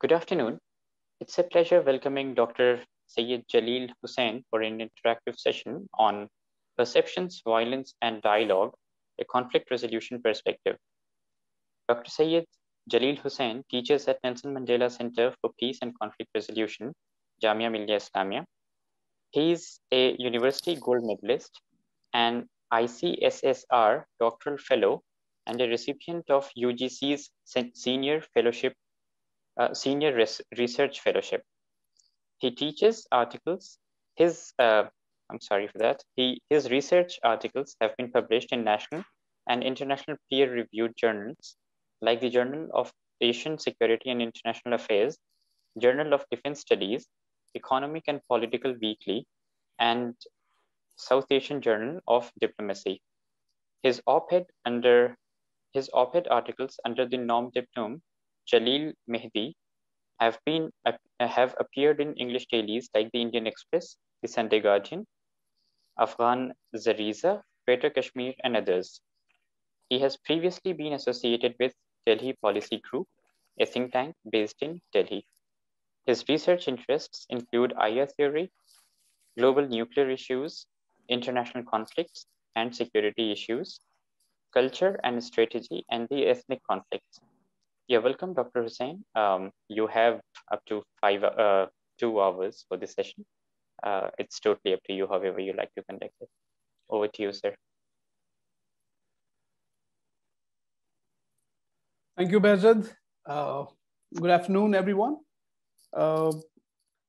Good afternoon. It's a pleasure welcoming Dr. Syed Jaleel Hussain for an interactive session on Perceptions, Violence, and Dialogue, a conflict resolution perspective. Dr. Syed Jaleel Hussain teaches at Nelson Mandela Centre for Peace and Conflict Resolution, Jamia Millia Islamia. He is a University Gold Medalist, an ICSSR doctoral fellow, and a recipient of UGC's Senior Research Fellowship. He teaches articles. His research articles have been published in national and international peer-reviewed journals like the Journal of Asian Security and International Affairs, Journal of Defense Studies, Economic and Political Weekly, and South Asian Journal of Diplomacy. His op-ed articles under the nom de plume Jalil Mehdi have appeared in English dailies like the Indian Express, the Sunday Guardian, Afghan Zariza, Greater Kashmir, and others. He has previously been associated with Delhi Policy Group, a think tank based in Delhi. His research interests include IR theory, global nuclear issues, international conflicts and security issues, culture and strategy, and the ethnic conflicts. You're welcome, Dr. Hussain. You have up to 2 hours for this session. It's totally up to you, however you like to conduct it. Over to you, sir. Thank you, Behzad. Good afternoon, everyone.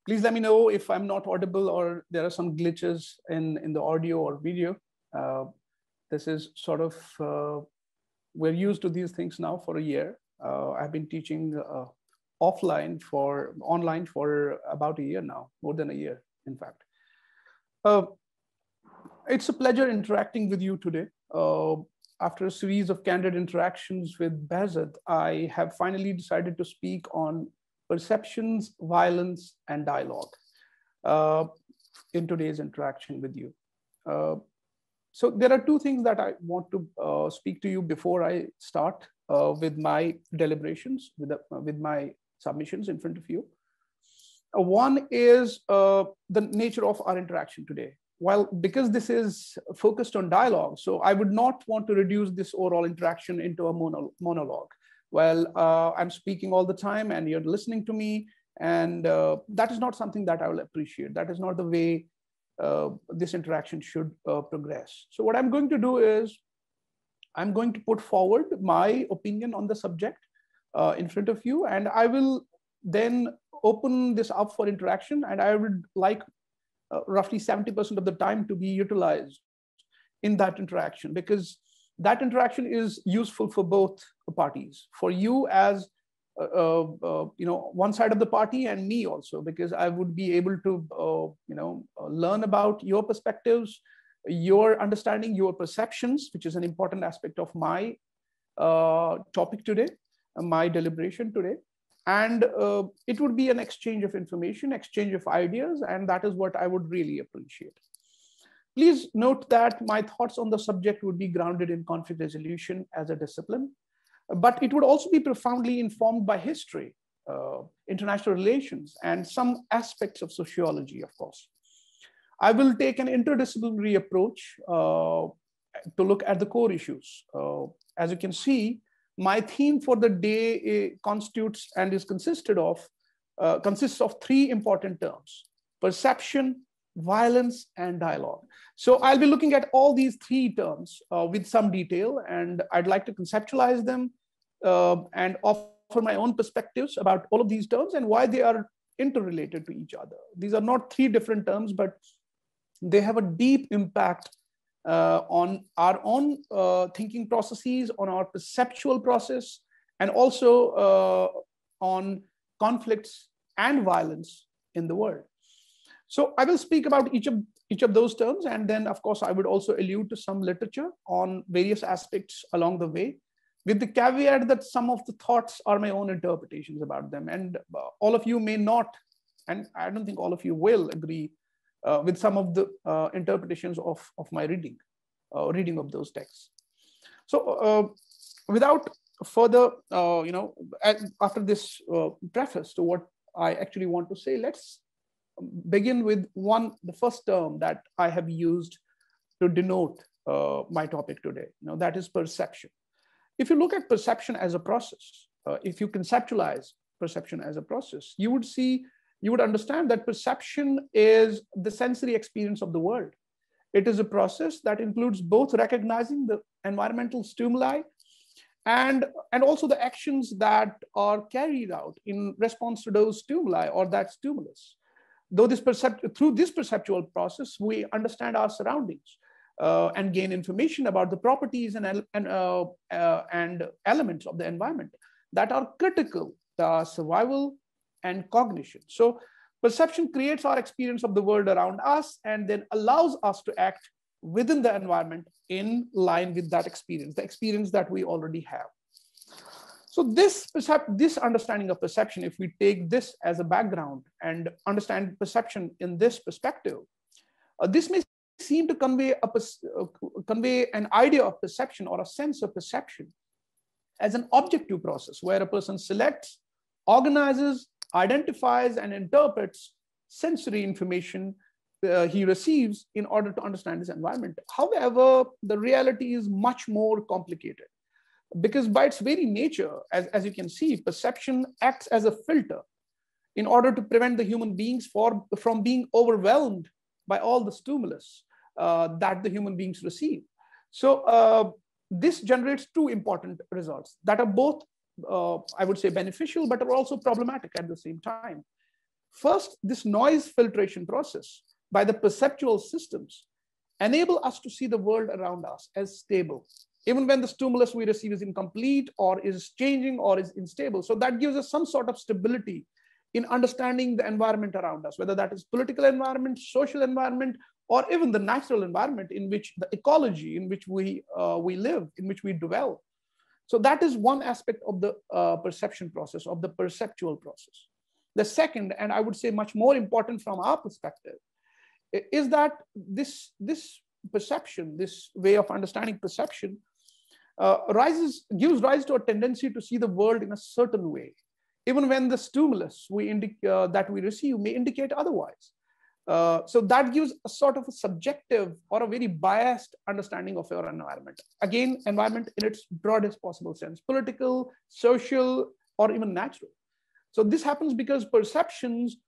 Please let me know if I'm not audible or there are some glitches in the audio or video. This is sort of, we're used to these things now for a year. I've been teaching online for about a year now, more than a year, in fact. It's a pleasure interacting with you today. After a series of candid interactions with Behzad, I have finally decided to speak on perceptions, violence, and dialogue in today's interaction with you. So there are 2 things that I want to speak to you before I start with my deliberations, with my submissions in front of you. One is the nature of our interaction today. Well, because this is focused on dialogue, so I would not want to reduce this overall interaction into a monologue. Well, I'm speaking all the time and you're listening to me, and that is not something that I will appreciate. That is not the way this interaction should progress. So what I'm going to do is I'm going to put forward my opinion on the subject in front of you, and I will then open this up for interaction, and I would like roughly 70% of the time to be utilized in that interaction, because that interaction is useful for both parties, for you as one side of the party, and me also, because I would be able to learn about your perspectives, your understanding, your perceptions, which is an important aspect of my topic today, my deliberation today. And it would be an exchange of information, exchange of ideas, and that is what I would really appreciate. Please note that my thoughts on the subject would be grounded in conflict resolution as a discipline, but it would also be profoundly informed by history, international relations, and some aspects of sociology, of course. I will take an interdisciplinary approach to look at the core issues. As you can see, my theme for the day consists of 3 important terms: perception, violence, and dialogue. So I'll be looking at all these 3 terms with some detail, and I'd like to conceptualize them and offer my own perspectives about all of these terms and why they are interrelated to each other. These are not 3 different terms, but they have a deep impact on our own thinking processes, on our perceptual process, and also on conflicts and violence in the world. So I will speak about each of those terms, and then of course I would also allude to some literature on various aspects along the way, with the caveat that some of the thoughts are my own interpretations about them, and all of you may not, and I don't think all of you will agree with some of the interpretations of my reading of those texts. So without further after this preface to what I actually want to say, let's begin with the first term that I have used to denote my topic today. That is perception. If you look at perception as a process, if you conceptualize perception as a process, you would understand that perception is the sensory experience of the world. It is a process that includes both recognizing the environmental stimuli and also the actions that are carried out in response to those stimuli or that stimulus. Through this perceptual process, we understand our surroundings and gain information about the properties and elements of the environment that are critical to our survival and cognition. So perception creates our experience of the world around us and then allows us to act within the environment in line with that experience, the experience that we already have. So this understanding of perception, if we take this as a background and understand perception in this perspective, this may seem to convey an idea of perception or a sense of perception as an objective process where a person selects, organizes, identifies, and interprets sensory information he receives in order to understand his environment. However, the reality is much more complicated because by its very nature, as you can see, perception acts as a filter in order to prevent the human beings from being overwhelmed by all the stimulus that the human beings receive. So this generates two important results that are both, I would say, beneficial, but are also problematic at the same time. First, this noise filtration process by the perceptual systems enable us to see the world around us as stable, even when the stimulus we receive is incomplete or is changing or is unstable. So that gives us some sort of stability in understanding the environment around us, whether that is political environment, social environment, or even the natural environment in which the ecology in which we live, in which we dwell. So that is one aspect of the perception process, of the perceptual process. The second, and I would say much more important from our perspective, is that this perception, this way of understanding perception, gives rise to a tendency to see the world in a certain way, even when the stimulus that we receive may indicate otherwise. So that gives a sort of a subjective or a very biased understanding of your environment. Again, environment in its broadest possible sense, political, social, or even natural. So this happens because perceptions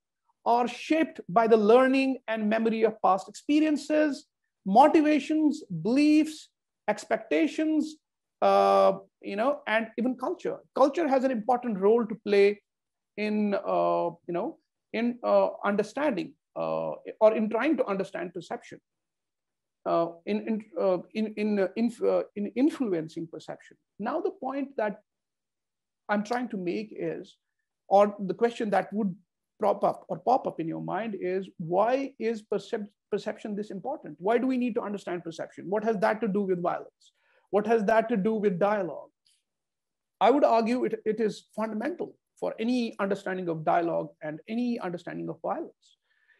are shaped by the learning and memory of past experiences, motivations, beliefs, expectations, and even culture. Culture has an important role to play in understanding or in trying to understand perception, in influencing perception. Now, the point that I'm trying to make is, or the question that would pop up in your mind is, why is perception this important? Why do we need to understand perception? What has that to do with violence? What has that to do with dialogue? I would argue it is fundamental for any understanding of dialogue and any understanding of violence.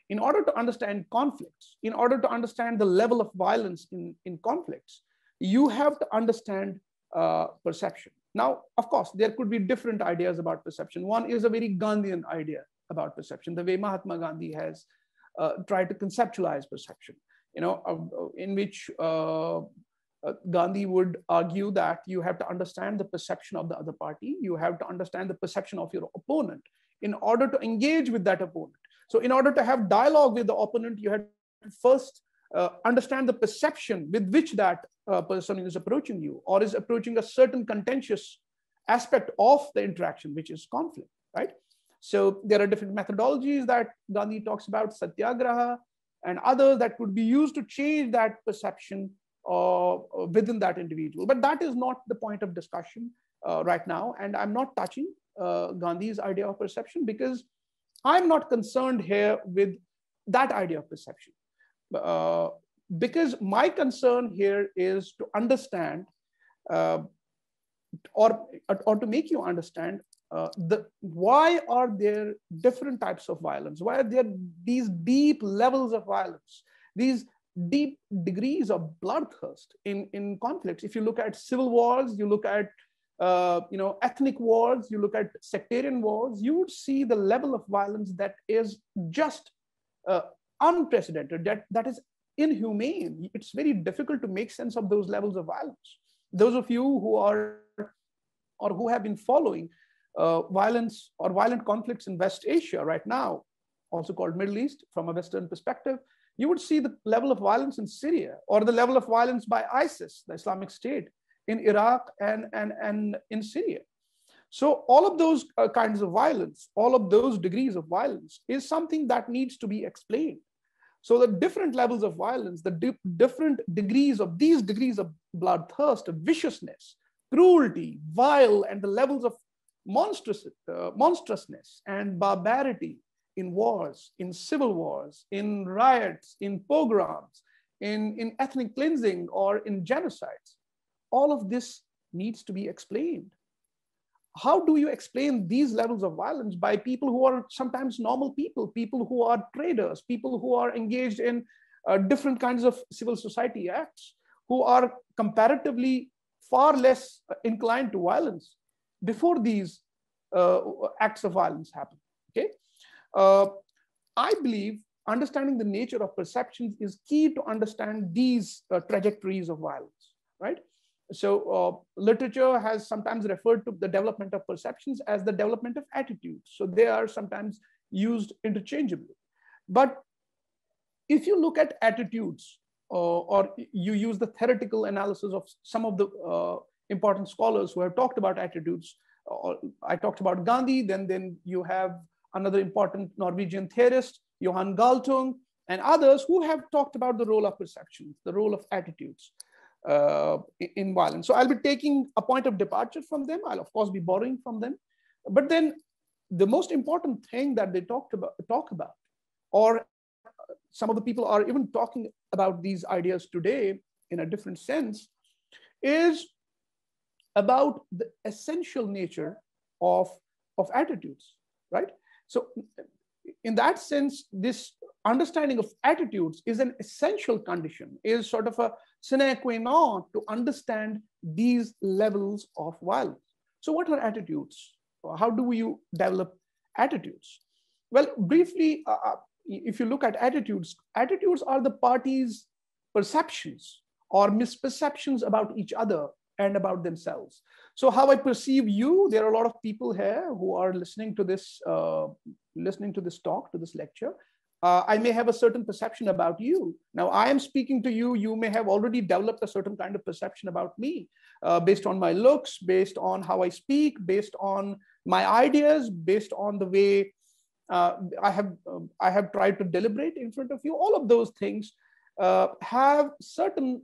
In order to understand conflicts, in order to understand the level of violence in conflicts, you have to understand perception. Now, of course, there could be different ideas about perception. One is a very Gandhian idea about perception, the way Mahatma Gandhi has tried to conceptualize perception, in which Gandhi would argue that you have to understand the perception of the other party. You have to understand the perception of your opponent in order to engage with that opponent. So in order to have dialogue with the opponent, you have to first understand the perception with which that person is approaching you or is approaching a certain contentious aspect of the interaction, which is conflict, right? So there are different methodologies that Gandhi talks about, satyagraha and others that could be used to change that perception within that individual. But that is not the point of discussion right now. And I'm not touching Gandhi's idea of perception because I'm not concerned here with that idea of perception. Because my concern here is to understand or to make you understand why are there different types of violence? Why are there these deep levels of violence, these deep degrees of bloodthirst in conflicts? If you look at civil wars, you look at ethnic wars, you look at sectarian wars, you would see the level of violence that is just unprecedented, that is inhumane. It's very difficult to make sense of those levels of violence. Those of you who are or who have been following violence or violent conflicts in West Asia right now, also called Middle East from a Western perspective, you would see the level of violence in Syria, or the level of violence by ISIS, the Islamic State, in Iraq and in Syria. So all of those kinds of violence, all of those degrees of violence is something that needs to be explained. So the different levels of violence, the different degrees of these degrees of bloodthirst, of viciousness, cruelty, vile, and the levels of monstrousness and barbarity in wars, in civil wars, in riots, in pogroms, in ethnic cleansing, or in genocides. All of this needs to be explained. How do you explain these levels of violence by people who are sometimes normal people, people who are traders, people who are engaged in different kinds of civil society acts, who are comparatively far less inclined to violence before these acts of violence happen? Okay, I believe understanding the nature of perceptions is key to understand these trajectories of violence, right? So literature has sometimes referred to the development of perceptions as the development of attitudes. So they are sometimes used interchangeably. But if you look at attitudes, or you use the theoretical analysis of some of the important scholars who have talked about attitudes, I talked about Gandhi, then you have another important Norwegian theorist, Johan Galtung, and others who have talked about the role of perceptions, the role of attitudes in violence. So I'll be taking a point of departure from them. I'll of course be borrowing from them. But then the most important thing that they talk about, or some of the people are even talking about these ideas today in a different sense, is about the essential nature of attitudes, right? So in that sense, this understanding of attitudes is an essential condition, is sort of a sine qua non to understand these levels of violence. So what are attitudes? How do you develop attitudes? Well, briefly, if you look at attitudes, attitudes are the parties' perceptions or misperceptions about each other and about themselves. So how I perceive you, there are a lot of people here who are listening to this talk, to this lecture. I may have a certain perception about you. Now I am speaking to you, you may have already developed a certain kind of perception about me based on my looks, based on how I speak, based on my ideas, based on the way I have tried to deliberate in front of you. All of those things have certain,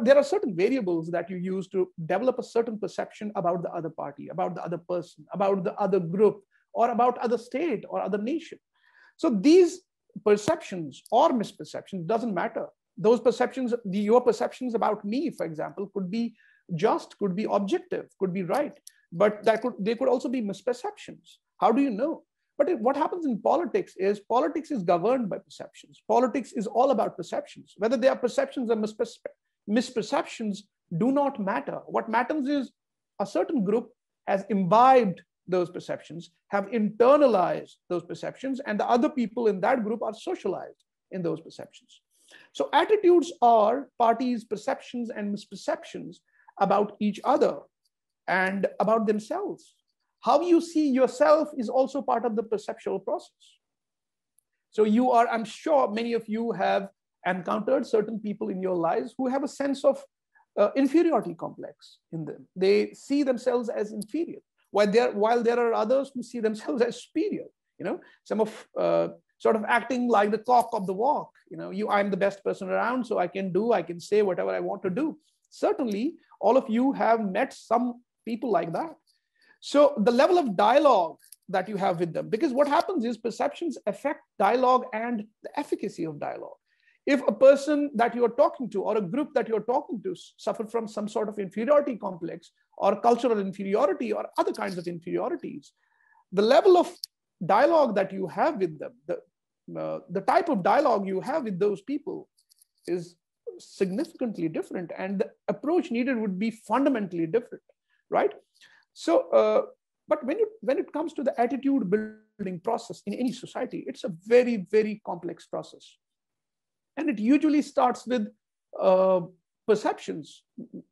there are certain variables that you use to develop a certain perception about the other party, about the other person, about the other group, or about other state or other nation. So these perceptions or misperceptions, doesn't matter. Those perceptions, your perceptions about me, for example, could be just, could be objective, could be right, but they could also be misperceptions. How do you know? But what happens in politics is governed by perceptions. Politics is all about perceptions. Whether they are perceptions or misperceptions do not matter. What matters is a certain group has imbibed those perceptions, have internalized those perceptions, and the other people in that group are socialized in those perceptions. So attitudes are parties' perceptions and misperceptions about each other and about themselves. How you see yourself is also part of the perceptual process. So you are, I'm sure many of you have encountered certain people in your lives who have a sense of inferiority complex in them. They see themselves as inferior, while there are others who see themselves as superior. Some of sort of acting like the cock of the walk. I'm the best person around, so I can say whatever I want to do. Certainly, all of you have met some people like that. So the level of dialogue that you have with them, because what happens is perceptions affect dialogue and the efficacy of dialogue. If a person that you're talking to or a group that you're talking to suffer from some sort of inferiority complex or cultural inferiority or other kinds of inferiorities, the level of dialogue that you have with them, the type of dialogue you have with those people is significantly different, and the approach needed would be fundamentally different, right? So, but when it comes to the attitude building process in any society, it's a very, very complex process. And it usually starts with perceptions,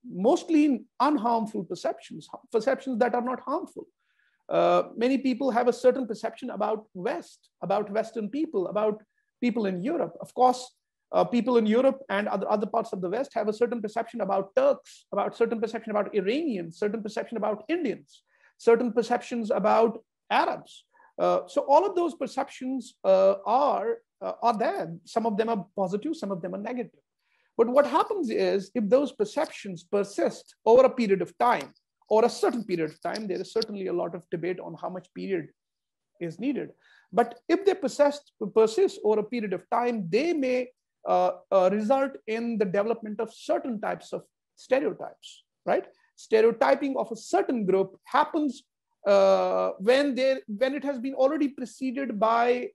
mostly unharmful perceptions, perceptions that are not harmful. Many people have a certain perception about West, about Western people, about people in Europe. Of course, people in Europe and other parts of the West have a certain perception about Turks, about certain perception about Iranians, certain perception about Indians, certain perceptions about Arabs. So all of those perceptions are there. Some of them are positive, some of them are negative. But what happens is, if those perceptions persist over a period of time, or a certain period of time, there is certainly a lot of debate on how much period is needed. But if they persist over a period of time, they may result in the development of certain types of stereotypes, right? Stereotyping of a certain group happens when it has been already preceded by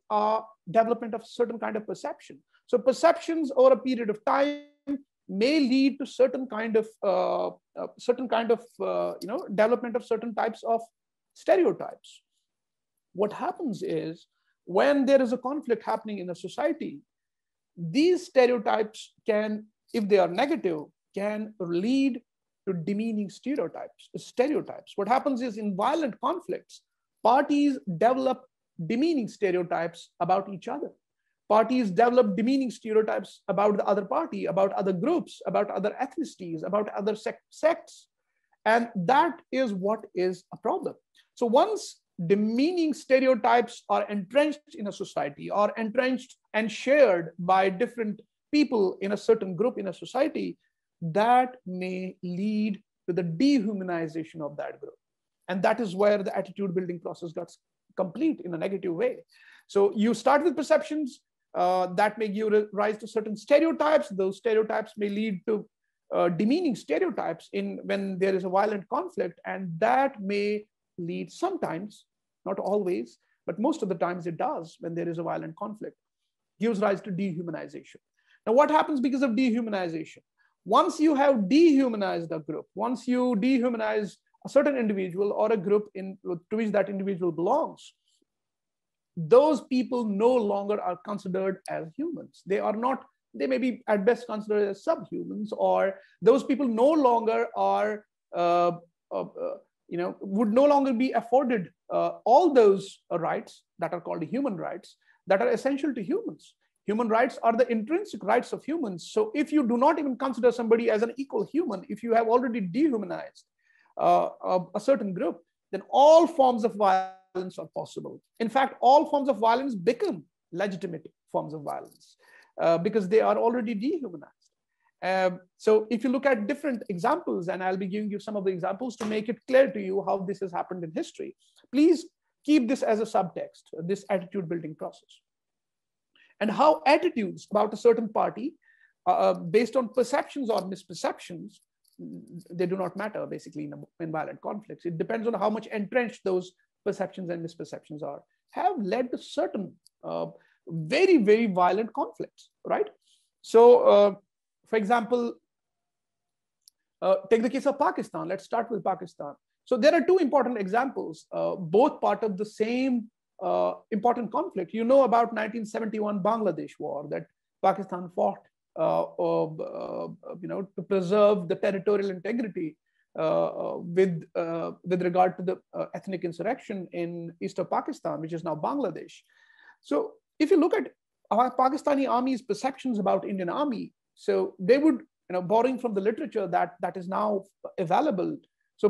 development of certain kind of perception. So perceptions over a period of time may lead to certain kind of development of certain types of stereotypes. What happens is, when there is a conflict happening in a society, these stereotypes can, if they are negative, can lead to demeaning stereotypes. What happens is, in violent conflicts, parties develop demeaning stereotypes about each other. Parties develop demeaning stereotypes about the other party, about other groups, about other ethnicities, about other sects. And that is what is a problem. So once demeaning stereotypes are entrenched in a society, or entrenched and shared by different people in a certain group in a society, that may lead to the dehumanization of that group. And that is where the attitude building process got complete in a negative way. So you start with perceptions that may give rise to certain stereotypes. Those stereotypes may lead to demeaning stereotypes when there is a violent conflict, and that may lead sometimes, not always, but most of the times it does, when there is a violent conflict, gives rise to dehumanization. Now, what happens because of dehumanization? Once you have dehumanized a group, once you dehumanize a certain individual or a group to which that individual belongs, those people no longer are considered as humans. They may be at best considered as subhumans, or those people no longer are, would no longer be afforded all those rights that are called human rights, that are essential to humans. Human rights are the intrinsic rights of humans. So if you do not even consider somebody as an equal human, if you have already dehumanized a certain group, then all forms of violence are possible. In fact, all forms of violence become legitimate forms of violence because they are already dehumanized. So if you look at different examples, and I'll be giving you some of the examples to make it clear to you how this has happened in history, please keep this as a subtext, this attitude building process. And how attitudes about a certain party, based on perceptions or misperceptions, they do not matter basically in violent conflicts. It depends on how much entrenched those perceptions and misperceptions are, have led to certain very, very violent conflicts, right? So, for example, take the case of Pakistan. Let's start with Pakistan. So there are two important examples, both part of the same important conflict. You know about 1971 Bangladesh war that Pakistan fought, to preserve the territorial integrity with regard to the ethnic insurrection in east of Pakistan, which is now Bangladesh. So if you look at our Pakistani army's perceptions about Indian army, so they would, borrowing from the literature that is now available. So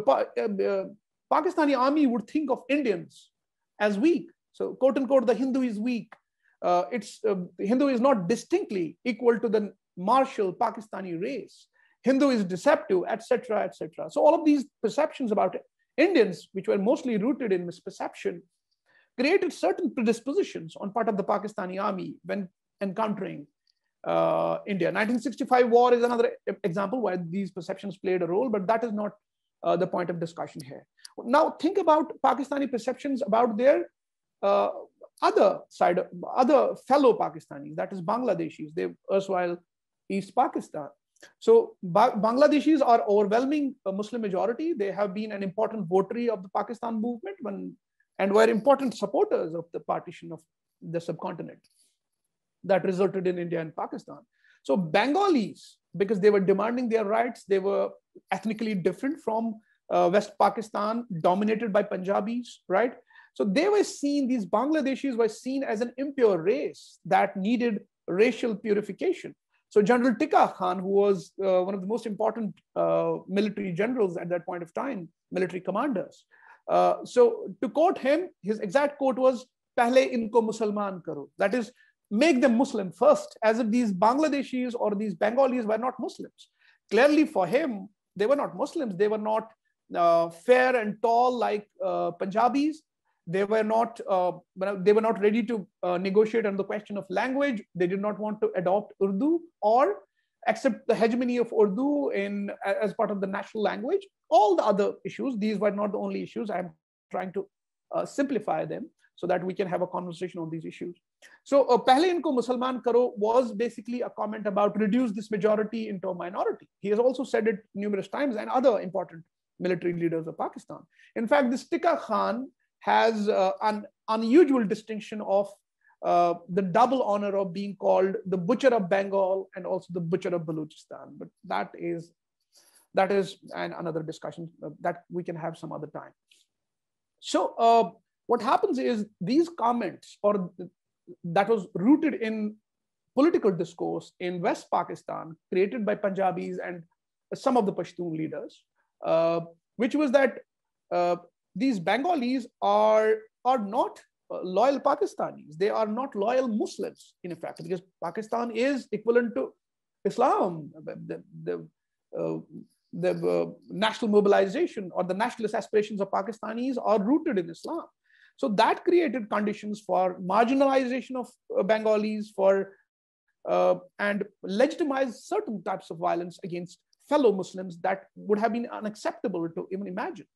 Pakistani army would think of Indians as weak. So, quote unquote, the Hindu is weak. The Hindu is not distinctly equal to the martial Pakistani race. Hindu is deceptive, etc., etc. So all of these perceptions about Indians, which were mostly rooted in misperception, created certain predispositions on part of the Pakistani army when encountering India. 1965 war is another example where these perceptions played a role, but that is not the point of discussion here. Now think about Pakistani perceptions about their other fellow Pakistanis, that is Bangladeshis. They erstwhile East Pakistan. So Bangladeshis are overwhelming a Muslim majority. They have been an important votary of the Pakistan movement and were important supporters of the partition of the subcontinent that resulted in India and Pakistan. So Bengalis, because they were demanding their rights, they were ethnically different from West Pakistan, dominated by Punjabis, right? So they were seen, these Bangladeshis were seen as an impure race that needed racial purification. So General Tika Khan, who was one of the most important military generals at that point of time, military commanders. So to quote him, his exact quote was, "Pehle inko Musalman karo." That is, make them Muslim first, as if these Bangladeshis or these Bengalis were not Muslims. Clearly for him, they were not Muslims. They were not fair and tall like Punjabis. They were not ready to negotiate on the question of language. They did not want to adopt Urdu or accept the hegemony of Urdu as part of the national language. All the other issues, these were not the only issues. I'm trying to simplify them so that we can have a conversation on these issues. So Pehle inko Musalman karo was basically a comment about reduce this majority into a minority. He has also said it numerous times, and other important military leaders of Pakistan. In fact, this Tika Khan has an unusual distinction of the double honor of being called the butcher of Bengal and also the butcher of Balochistan. But that is another discussion that we can have some other time. So what happens is these comments, or that was rooted in political discourse in West Pakistan, created by Punjabis and some of the Pashtun leaders, which was that these Bengalis are not loyal Pakistanis. They are not loyal Muslims, in effect, because Pakistan is equivalent to Islam. The national mobilization or the nationalist aspirations of Pakistanis are rooted in Islam. So that created conditions for marginalization of Bengalis, and legitimized certain types of violence against fellow Muslims that would have been unacceptable to even imagine.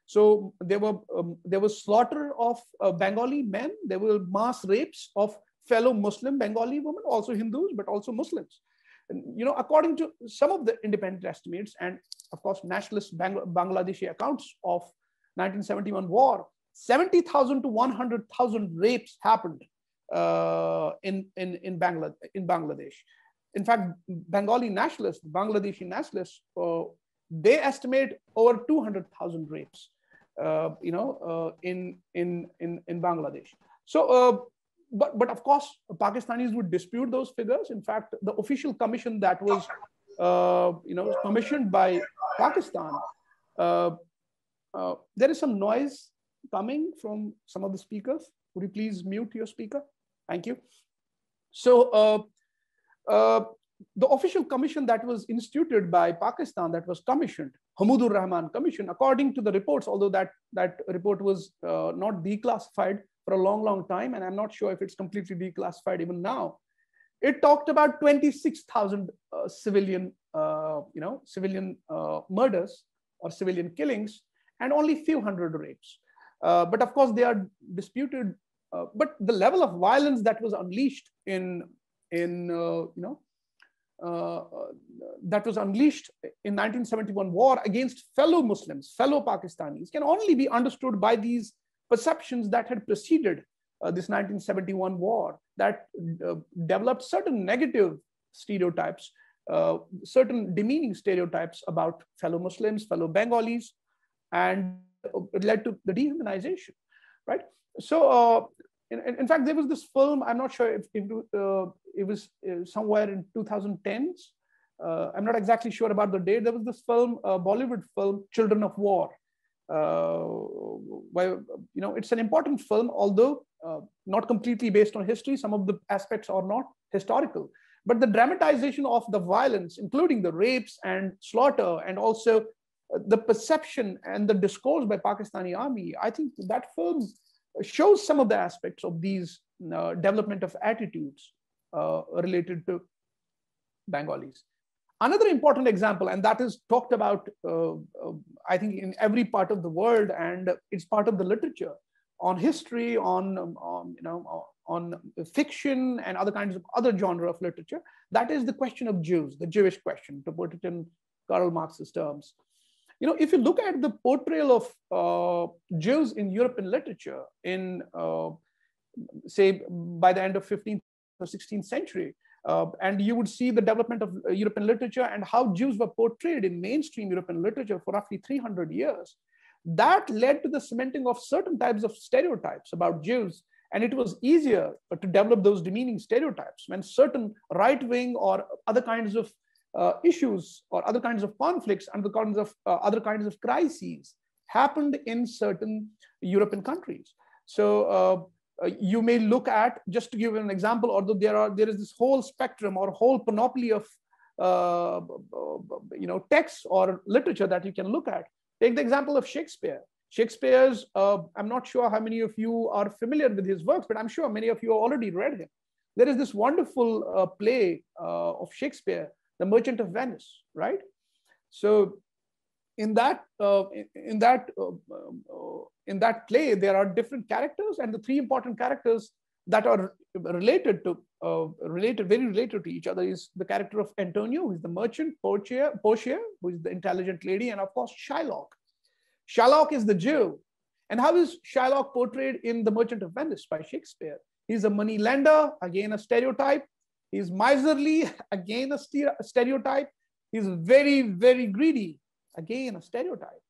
So there was slaughter of Bengali men. There were mass rapes of fellow Muslim Bengali women, also Hindus, but also Muslims. And, according to some of the independent estimates, and of course nationalist Bangladeshi accounts of 1971 war, 70,000 to 100,000 rapes happened in Bangladesh. In fact, Bengali nationalists, Bangladeshi nationalists, they estimate over 200,000 rapes, in Bangladesh. So, but of course, Pakistanis would dispute those figures. In fact, the official commission that was, commissioned by Pakistan, there is some noise coming from some of the speakers. Would you please mute your speaker? Thank you. So, the official commission that was instituted by Pakistan, that was commissioned, Hamudur Rahman Commission, according to the reports, although that report was not declassified for a long time, and I'm not sure if it's completely declassified even now, it talked about 26,000 civilian murders or civilian killings, and only few hundred rapes. But of course, they are disputed. But the level of violence that was unleashed that was unleashed in 1971 war against fellow Muslims, fellow Pakistanis, can only be understood by these perceptions that had preceded this 1971 war, that developed certain negative stereotypes, certain demeaning stereotypes about fellow Muslims, fellow Bengalis, and it led to the dehumanization, right? So, in fact, there was this film, I'm not sure if it was somewhere in 2010s. I'm not exactly sure about the date. There was this film, Bollywood film, Children of War. Where, it's an important film, although not completely based on history. Some of the aspects are not historical. But the dramatization of the violence, including the rapes and slaughter, and also the perception and the discourse by Pakistani army, I think that film shows some of the aspects of these development of attitudes related to Bengalis. Another important example, and that is talked about, I think, in every part of the world, and it's part of the literature on history, on fiction and other kinds of other genre of literature. That is the question of Jews, the Jewish question, to put it in Karl Marx's terms. If you look at the portrayal of Jews in European literature in, say, by the end of 15th or 16th century, and you would see the development of European literature and how Jews were portrayed in mainstream European literature for roughly 300 years. That led to the cementing of certain types of stereotypes about Jews. And it was easier to develop those demeaning stereotypes when certain right-wing or other kinds of issues or other kinds of conflicts and other kinds of crises happened in certain European countries. So you may look at, just to give an example, although there is this whole spectrum or whole panoply of texts or literature that you can look at. Take the example of Shakespeare. Shakespeare's, I'm not sure how many of you are familiar with his works, but I'm sure many of you have already read him. There is this wonderful play of Shakespeare, The Merchant of Venice, right? So in that play, there are different characters, and the three important characters that are related to each other is the character of Antonio, who is the merchant, Portia, who is the intelligent lady, and of course Shylock. Shylock is the Jew. And how is Shylock portrayed in The Merchant of Venice by Shakespeare? He's a money lender, again a stereotype. He's miserly, again a stereotype. He's very, very greedy, again a stereotype.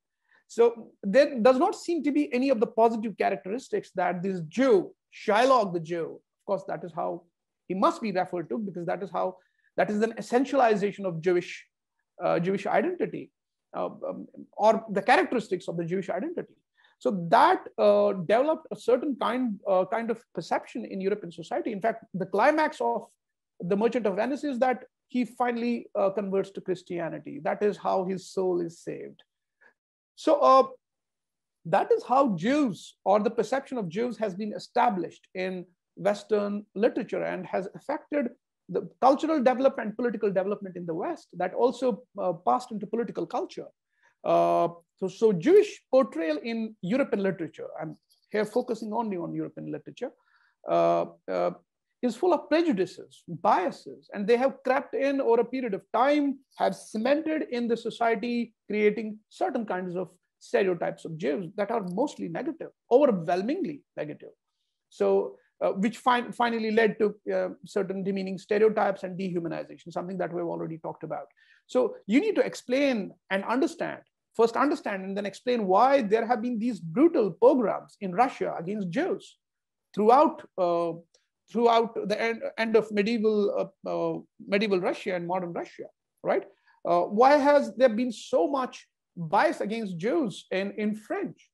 So there does not seem to be any of the positive characteristics that this Jew, Shylock the Jew, of course, that is how he must be referred to, because that is an essentialization of Jewish identity, or the characteristics of the Jewish identity. So that developed a certain kind of perception in European society. In fact, the climax of The Merchant of Venice is that he finally converts to Christianity. That is how his soul is saved. So that is how Jews, or the perception of Jews, has been established in Western literature and has affected the cultural development, political development in the West, that also passed into political culture. So Jewish portrayal in European literature, I'm here focusing only on European literature, is full of prejudices, biases, and they have crept in over a period of time, have cemented in the society, creating certain kinds of stereotypes of Jews that are mostly negative, overwhelmingly negative. So, which finally led to certain demeaning stereotypes and dehumanization, something that we've already talked about. So you need to explain and understand, first understand and then explain why there have been these brutal pogroms in Russia against Jews throughout the end of medieval Russia and modern Russia, right? Why has there been so much bias against Jews in France?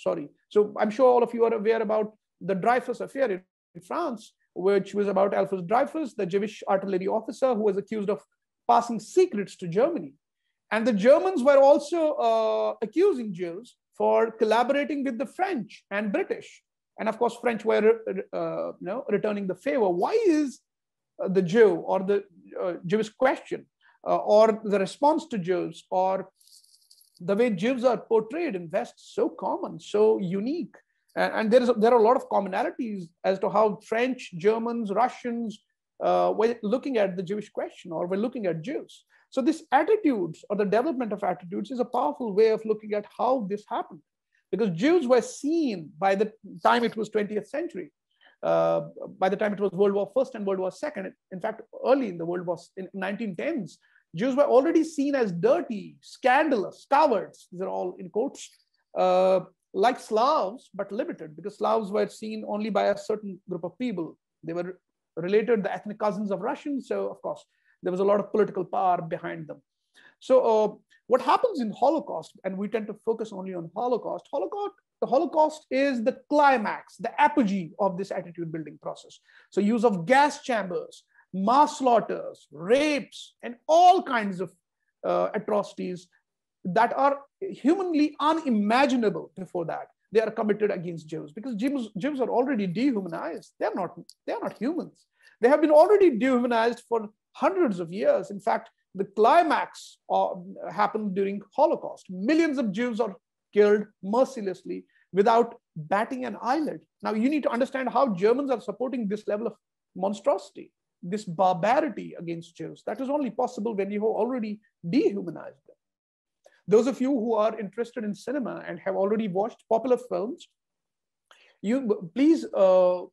Sorry. So I'm sure all of you are aware about the Dreyfus affair in France, which was about Alphonse Dreyfus, the Jewish artillery officer who was accused of passing secrets to Germany. And the Germans were also accusing Jews for collaborating with the French and British. And of course, French were returning the favor. Why is the Jew, or the Jewish question, or the response to Jews, or the way Jews are portrayed in West so common, so unique? And there are a lot of commonalities as to how French, Germans, Russians were looking at the Jewish question, or were looking at Jews. So this attitudes, or the development of attitudes, is a powerful way of looking at how this happened. Because Jews were seen, by the time it was 20th century, by the time it was World War I and World War II, in fact, early in the World War, in 1910s, Jews were already seen as dirty, scandalous, cowards, these are all in quotes, like Slavs, but limited, because Slavs were seen only by a certain group of people. They were related, the ethnic cousins of Russians, so of course, there was a lot of political power behind them. So what happens in Holocaust, and we tend to focus only on Holocaust, the Holocaust is the climax, the apogee of this attitude building process. So use of gas chambers, mass slaughters, rapes, and all kinds of atrocities that are humanly unimaginable before that. They are committed against Jews, because Jews are already dehumanized. They are not humans. They have been already dehumanized for hundreds of years. In fact, the climax happened during Holocaust. Millions of Jews are killed mercilessly without batting an eyelid. Now, you need to understand how Germans are supporting this level of monstrosity, this barbarity against Jews. That is only possible when you have already dehumanized them. Those of you who are interested in cinema and have already watched popular films, you please, and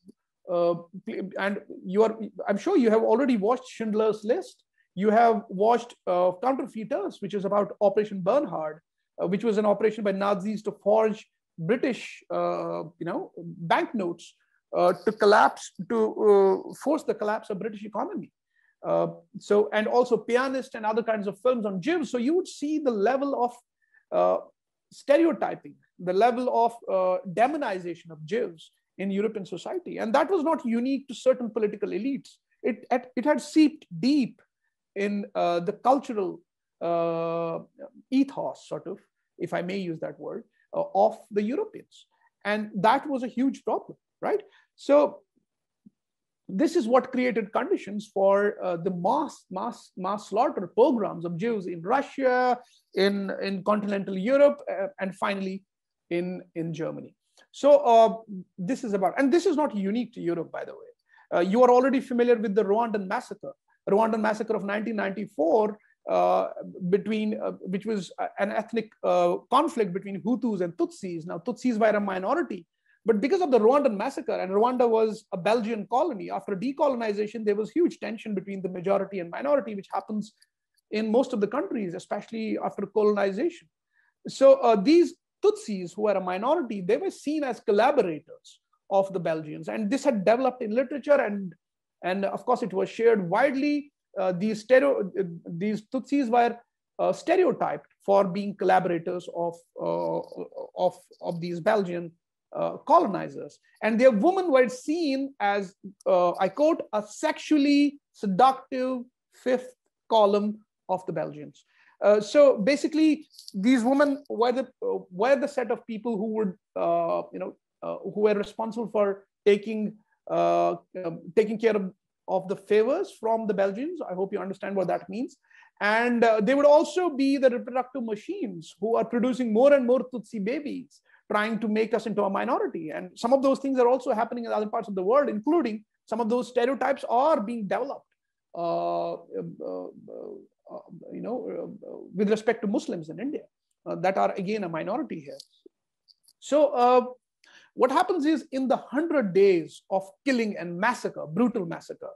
I'm sure you have already watched Schindler's List. You have watched Counterfeiters, which is about Operation Bernhard, which was an operation by Nazis to forge British, banknotes to force the collapse of British economy. And also Pianist and other kinds of films on Jews. So you would see the level of stereotyping, the level of demonization of Jews in European society. And that was not unique to certain political elites. It had seeped deep in the cultural ethos, sort of, if I may use that word, of the Europeans. And that was a huge problem, right? So this is what created conditions for the mass slaughter pogroms of Jews in Russia, in continental Europe, and finally in Germany. So this is about, and this is not unique to Europe, by the way. You are already familiar with the Rwandan massacre of 1994, which was an ethnic conflict between Hutus and Tutsis. Now, Tutsis were a minority, but because of the Rwandan massacre, and Rwanda was a Belgian colony, after decolonization, there was huge tension between the majority and minority, which happens in most of the countries, especially after colonization. So these Tutsis, who were a minority, they were seen as collaborators of the Belgians. And this had developed in literature, and of course, it was shared widely. These Tutsis were stereotyped for being collaborators of these Belgian colonizers. And their women were seen as, I quote, a sexually seductive fifth column of the Belgians. So basically, these women were the set of people who would, who were responsible for taking care of the favors from the Belgians. I hope you understand what that means. And they would also be the reproductive machines who are producing more and more Tutsi babies, trying to make us into a minority. And some of those things are also happening in other parts of the world, including some of those stereotypes are being developed, with respect to Muslims in India that are, again, a minority here. So what happens is, in the 100 days of killing and massacre, brutal massacre,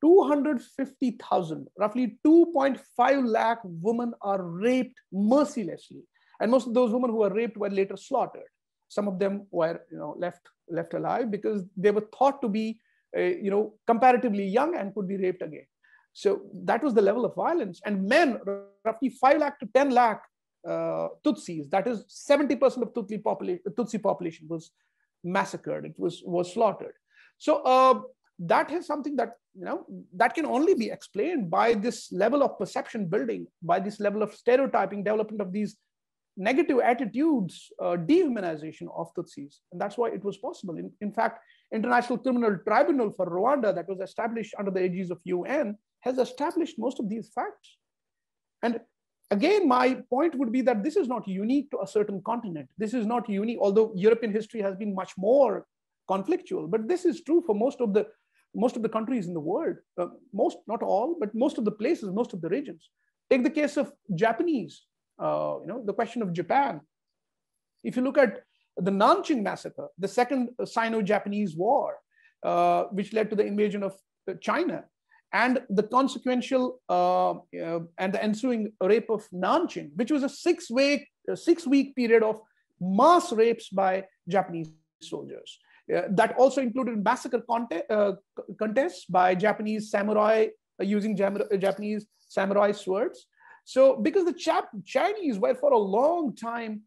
250,000, roughly 2.5 lakh women are raped mercilessly. And most of those women who were raped were later slaughtered. Some of them were left alive because they were thought to be comparatively young and could be raped again. So that was the level of violence. And men, roughly 5 lakh to 10 lakh Tutsis, that is 70% of Tutsi population was massacred. It was slaughtered. So that is something that that can only be explained by this level of perception building, by this level of stereotyping, development of these negative attitudes, dehumanization of Tutsis. And that's why it was possible. In fact, International Criminal Tribunal for Rwanda, that was established under the aegis of UN, has established most of these facts. And again, my point would be that this is not unique to a certain continent. This is not unique, although European history has been much more conflictual, but this is true for most of the countries in the world. Most, not all, but most of the places, most of the regions. Take the case of Japanese, the question of Japan. If you look at the Nanjing massacre, the second Sino-Japanese war, which led to the invasion of China, and the consequential and the ensuing rape of Nanjing, which was a six-week period of mass rapes by Japanese soldiers. That also included massacre contests by Japanese samurai using Japanese samurai swords. So because the Chinese were for a long time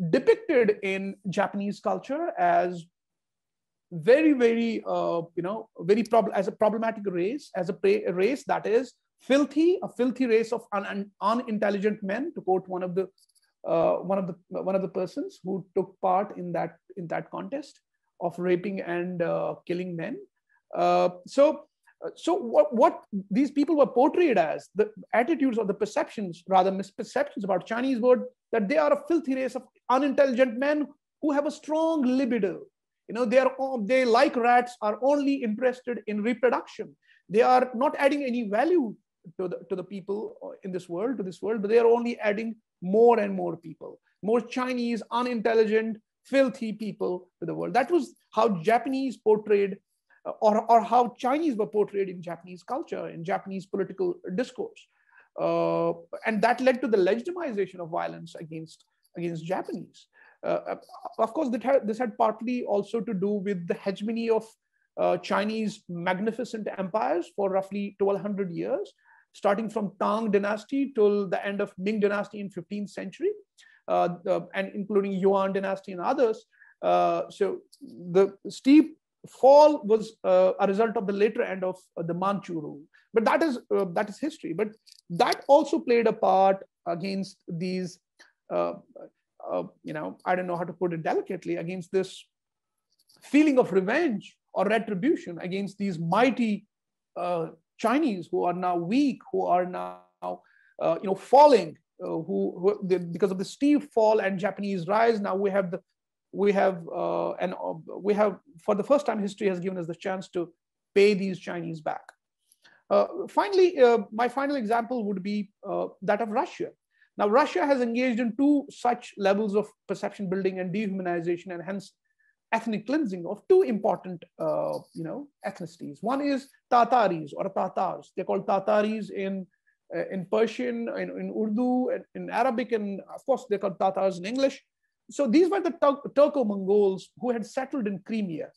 depicted in Japanese culture as very, very, as a problematic race, as a race that is filthy, a filthy race of unintelligent men, to quote one of the persons who took part in that contest of raping and killing men. So what these people were portrayed as, the attitudes or the perceptions, rather misperceptions about Chinese were that they are a filthy race of unintelligent men who have a strong libido. They, like rats, are only interested in reproduction. They are not adding any value to the people in this world, but they are only adding more and more people, more Chinese, unintelligent, filthy people to the world. That was how Japanese portrayed, or how Chinese were portrayed in Japanese culture, in Japanese political discourse. And that led to the legitimization of violence against Japanese. Of course, this had partly also to do with the hegemony of Chinese magnificent empires for roughly 1200 years, starting from Tang dynasty till the end of Ming dynasty in 15th century, and including Yuan dynasty and others. So the steep fall was a result of the later end of the Manchu rule. But that is history. But that also played a part against these, I don't know how to put it delicately, against this feeling of revenge or retribution against these mighty Chinese who are now weak, who are now falling, because of the steep fall and Japanese rise. Now we have for the first time, history has given us the chance to pay these Chinese back. Finally, my final example would be that of Russia. Now, Russia has engaged in two such levels of perception building and dehumanization, and hence ethnic cleansing of two important, ethnicities. One is Tataris or Tatars. They're called Tataris in Persian, in Urdu, in Arabic, and of course they're called Tatars in English. So these were the Turco-Mongols who had settled in Crimea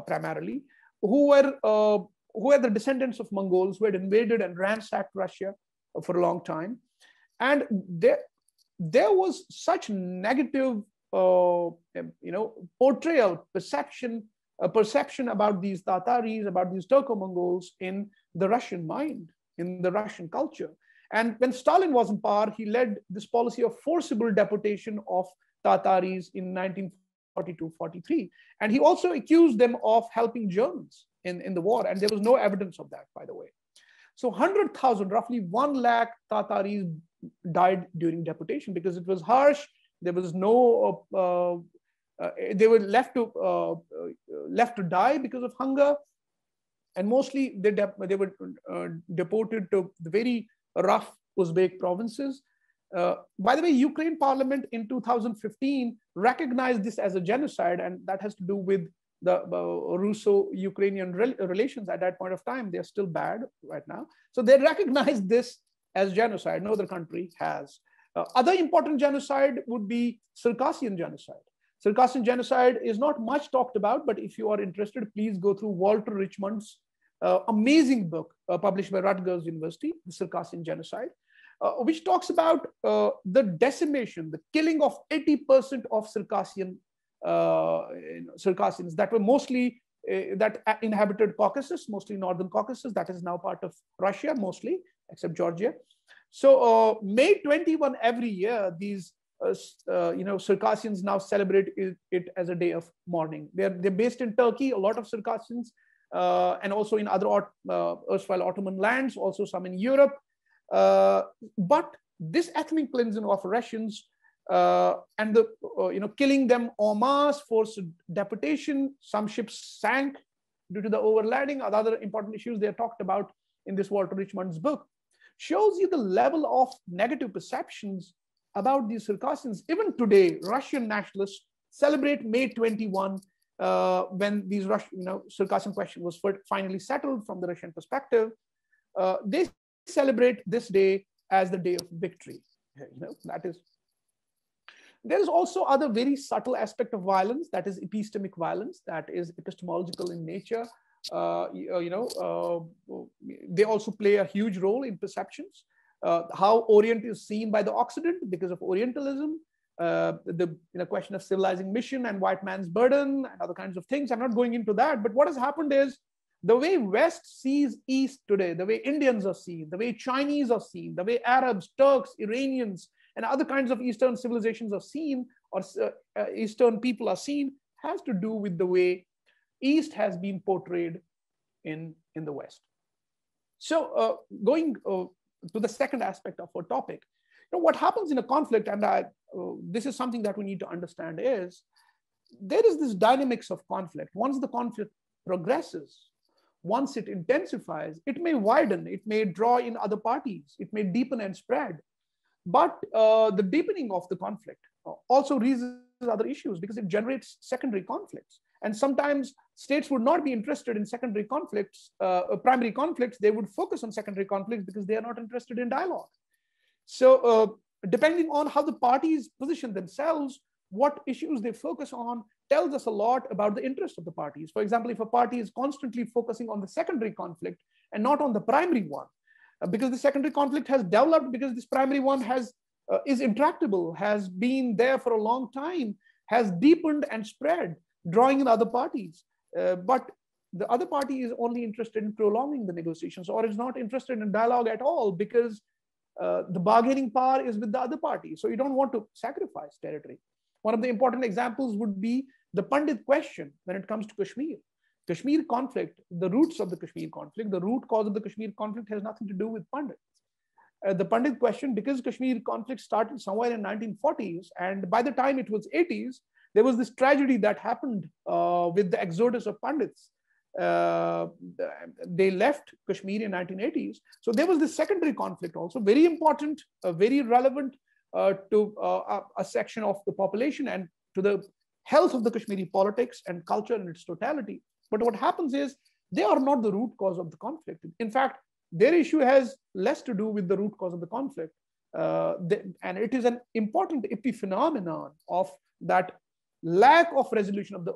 primarily, who were the descendants of Mongols who had invaded and ransacked Russia for a long time. And there was such negative, portrayal, perception about these Tataris, about these Turco-Mongols in the Russian mind, in the Russian culture. And when Stalin was in power, he led this policy of forcible deportation of Tataris in 1942-43. And he also accused them of helping Germans in the war. And there was no evidence of that, by the way. So 100,000, roughly 1 lakh Tataris died during deportation because it was harsh. There was no, they were left to die because of hunger. And mostly they were deported to the very rough Uzbek provinces. By the way, Ukraine Parliament in 2015 recognized this as a genocide, and that has to do with the Russo-Ukrainian relations at that point of time. They're still bad right now. So they recognized this as genocide. No other country has. Other important genocide would be Circassian genocide. Circassian genocide is not much talked about, but if you are interested, please go through Walter Richmond's amazing book published by Rutgers University, The Circassian Genocide, which talks about the decimation, the killing of 80% of Circassians that were mostly, that inhabited Caucasus, mostly Northern Caucasus, that is now part of Russia mostly, except Georgia. So May 21 every year, these Circassians now celebrate it as a day of mourning. They're based in Turkey, a lot of Circassians, and also in other erstwhile Ottoman lands, also some in Europe. But this ethnic cleansing of Russians and the killing them en masse, forced deportation, some ships sank due to the overlanding, other important issues they are talked about in this Walter Richmond's book, shows you the level of negative perceptions about these Circassians. Even today, Russian nationalists celebrate May 21 when these Circassian question was finally settled from the Russian perspective. They celebrate this day as the day of victory. That is. There is also other very subtle aspect of violence, that is epistemic violence, that is epistemological in nature. They also play a huge role in perceptions. How Orient is seen by the Occident because of Orientalism, the question of civilizing mission and white man's burden and other kinds of things. I'm not going into that, but what has happened is the way West sees East today, the way Indians are seen, the way Chinese are seen, the way Arabs, Turks, Iranians, and other kinds of Eastern civilizations are seen, or Eastern people are seen, has to do with the way East has been portrayed in the West. So going to the second aspect of our topic, what happens in a conflict, and this is something that we need to understand, is there is this dynamics of conflict. Once the conflict progresses, once it intensifies, it may widen, it may draw in other parties, it may deepen and spread. But the deepening of the conflict also raises other issues because it generates secondary conflicts. And sometimes states would not be interested in secondary conflicts, primary conflicts. They would focus on secondary conflicts because they are not interested in dialogue. So depending on how the parties position themselves, what issues they focus on tells us a lot about the interest of the parties. For example, if a party is constantly focusing on the secondary conflict and not on the primary one, because the secondary conflict has developed because this primary one is intractable, has been there for a long time, has deepened and spread, drawing in other parties. But the other party is only interested in prolonging the negotiations, or is not interested in dialogue at all, because the bargaining power is with the other party. So you don't want to sacrifice territory. One of the important examples would be the Pandit question when it comes to Kashmir. Kashmir conflict, the roots of the Kashmir conflict, the root cause of the Kashmir conflict has nothing to do with Pandits. The Pandit question, because Kashmir conflict started somewhere in 1940s, and by the time it was 80s, there was this tragedy that happened with the exodus of Pandits. They left Kashmir in 1980s. So there was this secondary conflict also, very important, very relevant to a section of the population and to the health of the Kashmiri politics and culture in its totality. But what happens is they are not the root cause of the conflict. In fact, their issue has less to do with the root cause of the conflict. And it is an important epiphenomenon of that lack of resolution of the,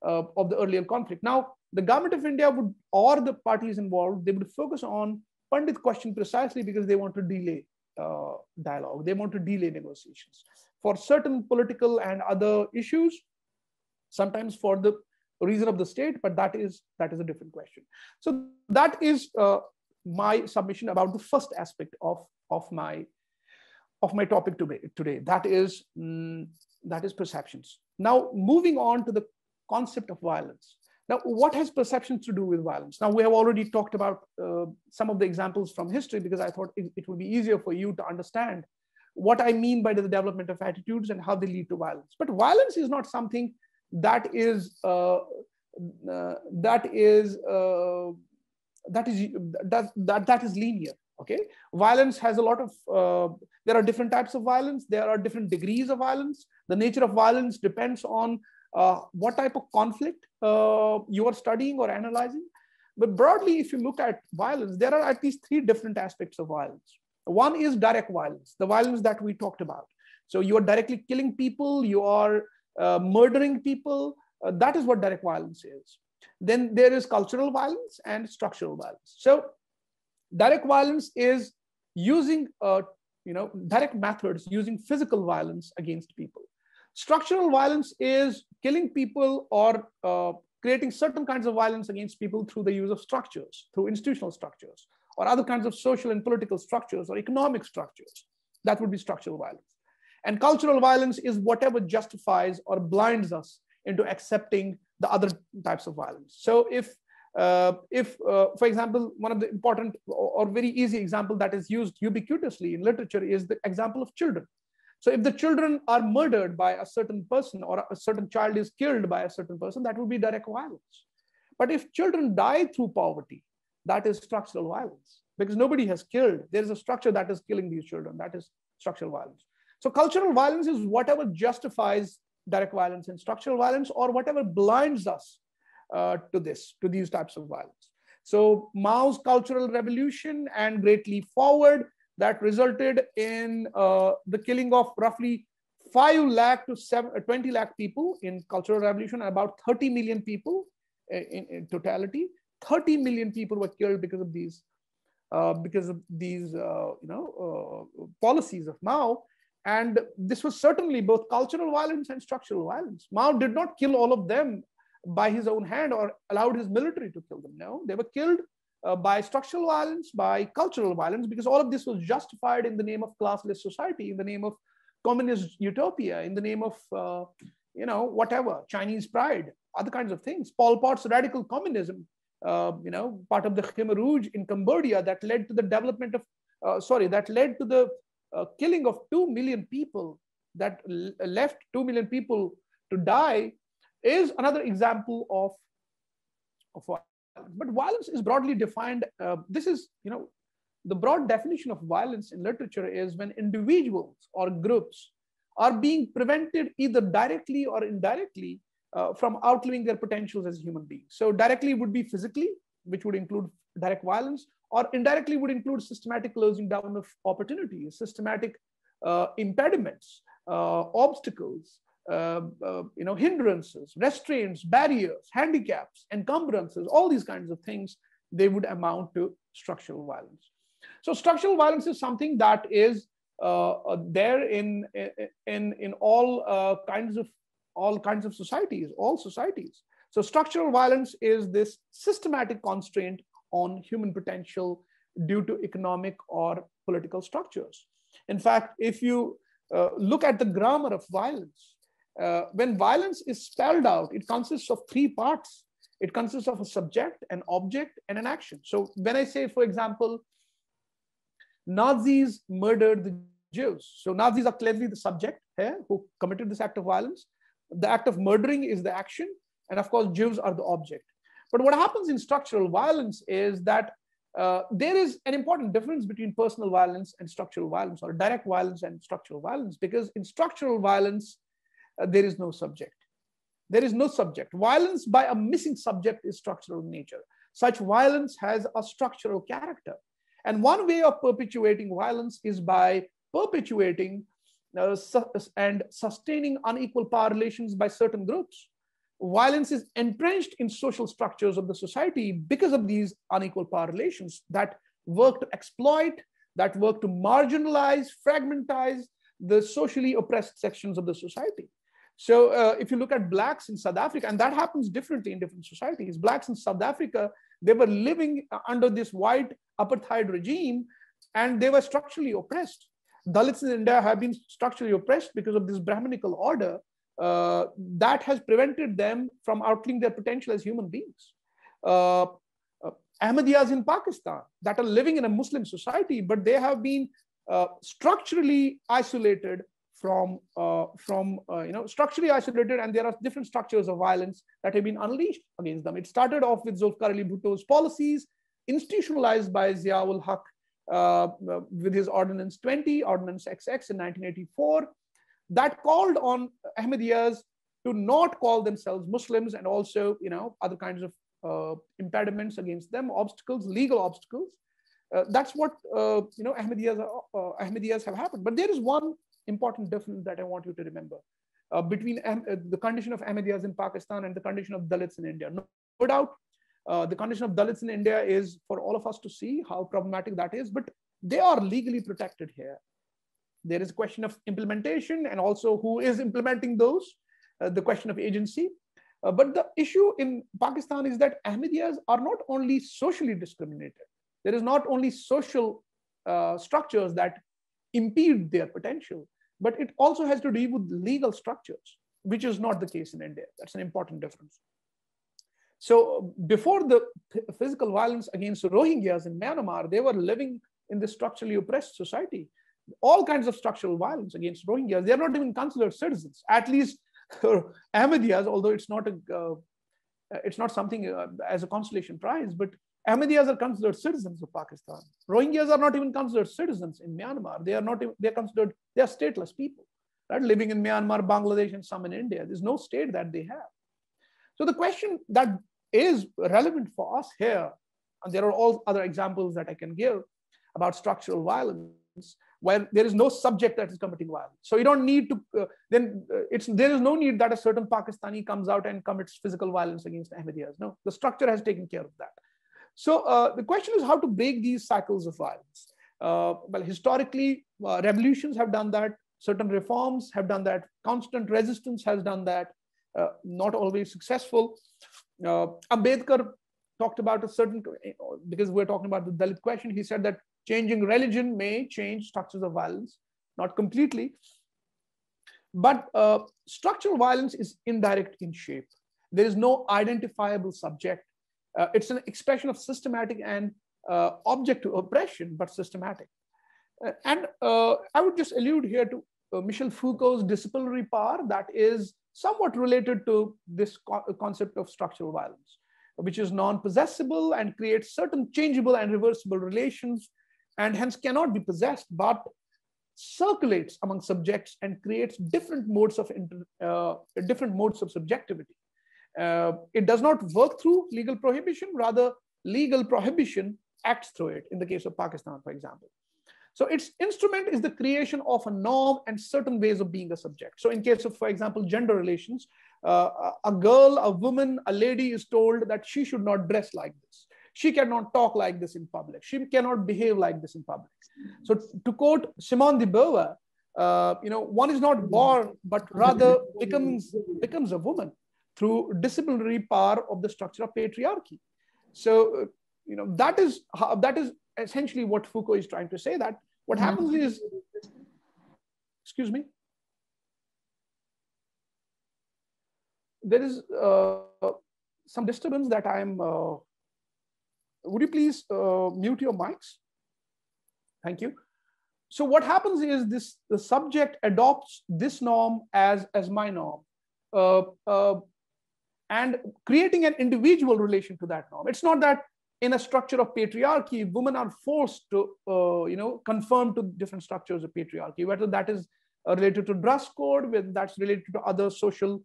of the earlier conflict. Now, the government of India would, or the parties involved, they would focus on Pandit question precisely because they want to delay dialogue. They want to delay negotiations for certain political and other issues, sometimes for the reason of the state, but that is a different question. So that is my submission about the first aspect of my topic today. That is perceptions. Now, moving on to the concept of violence. Now, what has perceptions to do with violence? Now, we have already talked about some of the examples from history because I thought it would be easier for you to understand what I mean by the development of attitudes and how they lead to violence. But violence is not something that is linear. Okay, violence has a lot of. There are different types of violence. There are different degrees of violence. The nature of violence depends on what type of conflict you are studying or analyzing. But broadly, if you look at violence, there are at least three different aspects of violence. One is direct violence, the violence that we talked about. So you are directly killing people, you are murdering people. That is what direct violence is. Then there is cultural violence and structural violence. So direct violence is using direct methods, using physical violence against people. Structural violence is killing people or creating certain kinds of violence against people through the use of structures, through institutional structures, or other kinds of social and political structures or economic structures. That would be structural violence. And cultural violence is whatever justifies or blinds us into accepting the other types of violence. So if for example, one of the important or very easy example that is used ubiquitously in literature is the example of children. So if the children are murdered by a certain person or a certain child is killed by a certain person, that would be direct violence. But if children die through poverty, that is structural violence because nobody has killed. There is a structure that is killing these children. That is structural violence. So cultural violence is whatever justifies direct violence and structural violence, or whatever blinds us to these types of violence. So Mao's cultural revolution and Great Leap Forward that resulted in the killing of roughly 5 lakh to 20 lakh people in cultural revolution, and about 30 million people in totality. 30 million people were killed because of these policies of Mao. And this was certainly both cultural violence and structural violence. Mao did not kill all of them by his own hand or allowed his military to kill them. No, they were killed by structural violence, by cultural violence, because all of this was justified in the name of classless society, in the name of communist utopia, in the name of, whatever, Chinese pride, other kinds of things. Pol Pot's radical communism, part of the Khmer Rouge in Cambodia that led to the development of, that led to the killing of 2 million people that left 2 million people to die is another example of violence. But violence is broadly defined. This is, the broad definition of violence in literature is when individuals or groups are being prevented either directly or indirectly from outliving their potentials as human beings. So directly would be physically, which would include direct violence, or indirectly would include systematic closing down of opportunities, systematic impediments, obstacles, hindrances, restraints, barriers, handicaps, encumbrances, all these kinds of things, they would amount to structural violence. So structural violence is something that is there in all kinds of societies, all societies. So structural violence is this systematic constraint on human potential due to economic or political structures. In fact, if you look at the grammar of violence, when violence is spelled out, it consists of three parts. It consists of a subject, an object, and an action. So when I say, for example, Nazis murdered the Jews. So Nazis are clearly the subject here who committed this act of violence. The act of murdering is the action. And of course, Jews are the object. But what happens in structural violence is that there is an important difference between personal violence and structural violence, or direct violence and structural violence, because in structural violence, there is no subject. There is no subject. Violence by a missing subject is structural in nature. Such violence has a structural character. And one way of perpetuating violence is by perpetuating and sustaining unequal power relations by certain groups. Violence is entrenched in social structures of the society because of these unequal power relations that work to exploit, that work to marginalize, fragmentize the socially oppressed sections of the society. So if you look at blacks in South Africa, and that happens differently in different societies, blacks in South Africa, they were living under this white apartheid regime, and they were structurally oppressed. Dalits in India have been structurally oppressed because of this Brahminical order that has prevented them from outliving their potential as human beings. Ahmadiyas in Pakistan that are living in a Muslim society, but they have been structurally isolated structurally isolated, and there are different structures of violence that have been unleashed against them. It started off with Zulfikar Ali Bhutto's policies, institutionalized by Ziaul Haq with his Ordinance 20, Ordinance XX in 1984, that called on Ahmadiyas to not call themselves Muslims, and also, other kinds of impediments against them, obstacles, legal obstacles. That's what Ahmadiyas have happened. But there is one important difference that I want you to remember between the condition of Ahmadiyas in Pakistan and the condition of Dalits in India. No doubt, the condition of Dalits in India is for all of us to see how problematic that is, but they are legally protected here. There is a question of implementation and also who is implementing those, the question of agency. But the issue in Pakistan is that Ahmadiyas are not only socially discriminated. There is not only social structures that impede their potential, but it also has to do with legal structures, which is not the case in India. That's an important difference. So before the physical violence against Rohingyas in Myanmar, they were living in this structurally oppressed society. All kinds of structural violence against Rohingyas. They are not even considered citizens. At least Ahmadiyas, although it's not something as a consolation prize, but Ahmadiyas are considered citizens of Pakistan. Rohingyas are not even considered citizens in Myanmar. They are stateless people, right? Living in Myanmar, Bangladesh, and some in India. There's no state that they have. So the question that is relevant for us here, and there are all other examples that I can give about structural violence, where there is no subject that is committing violence. So you don't need to, there is no need that a certain Pakistani comes out and commits physical violence against Ahmadiyas. No, the structure has taken care of that. So the question is how to break these cycles of violence. Well, historically, revolutions have done that. Certain reforms have done that. Constant resistance has done that. Not always successful. Ambedkar talked about a certain, because we're talking about the Dalit question, he said that changing religion may change structures of violence, not completely. But structural violence is indirect in shape. There is no identifiable subject. It's an expression of systematic and object to oppression, but systematic. And I would just allude here to Michel Foucault's disciplinary power that is somewhat related to this concept of structural violence, which is non-possessible and creates certain changeable and reversible relations, and hence cannot be possessed, but circulates among subjects and creates different modes of subjectivity. It does not work through legal prohibition, rather legal prohibition acts through it, in the case of Pakistan, for example. So its instrument is the creation of a norm and certain ways of being a subject. So in case of, for example, gender relations, a girl, a woman, a lady is told that she should not dress like this. She cannot talk like this in public. She cannot behave like this in public. So to quote Simone de Beauvoir, one is not born, but rather becomes a woman through disciplinary power of the structure of patriarchy. So, that is essentially what Foucault is trying to say, that what happens is, excuse me, there is some disturbance that I'm, would you please mute your mics? Thank you. So what happens is the subject adopts this norm as my norm, and creating an individual relation to that norm. It's not that in a structure of patriarchy, women are forced to, conform to different structures of patriarchy, whether that is related to dress code, whether that's related to other social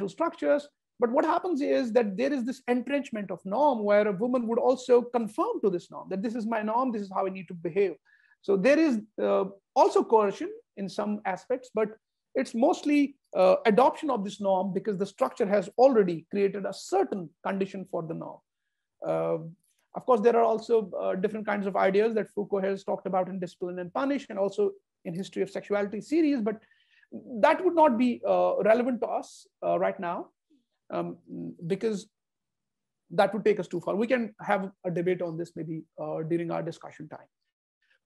structures. But what happens is that there is this entrenchment of norm where a woman would also conform to this norm, that this is my norm, this is how I need to behave. So there is also coercion in some aspects, but it's mostly adoption of this norm because the structure has already created a certain condition for the norm. Of course, there are also different kinds of ideas that Foucault has talked about in Discipline and Punish, and also in History of Sexuality series, but that would not be relevant to us right now, because that would take us too far. We can have a debate on this maybe during our discussion time.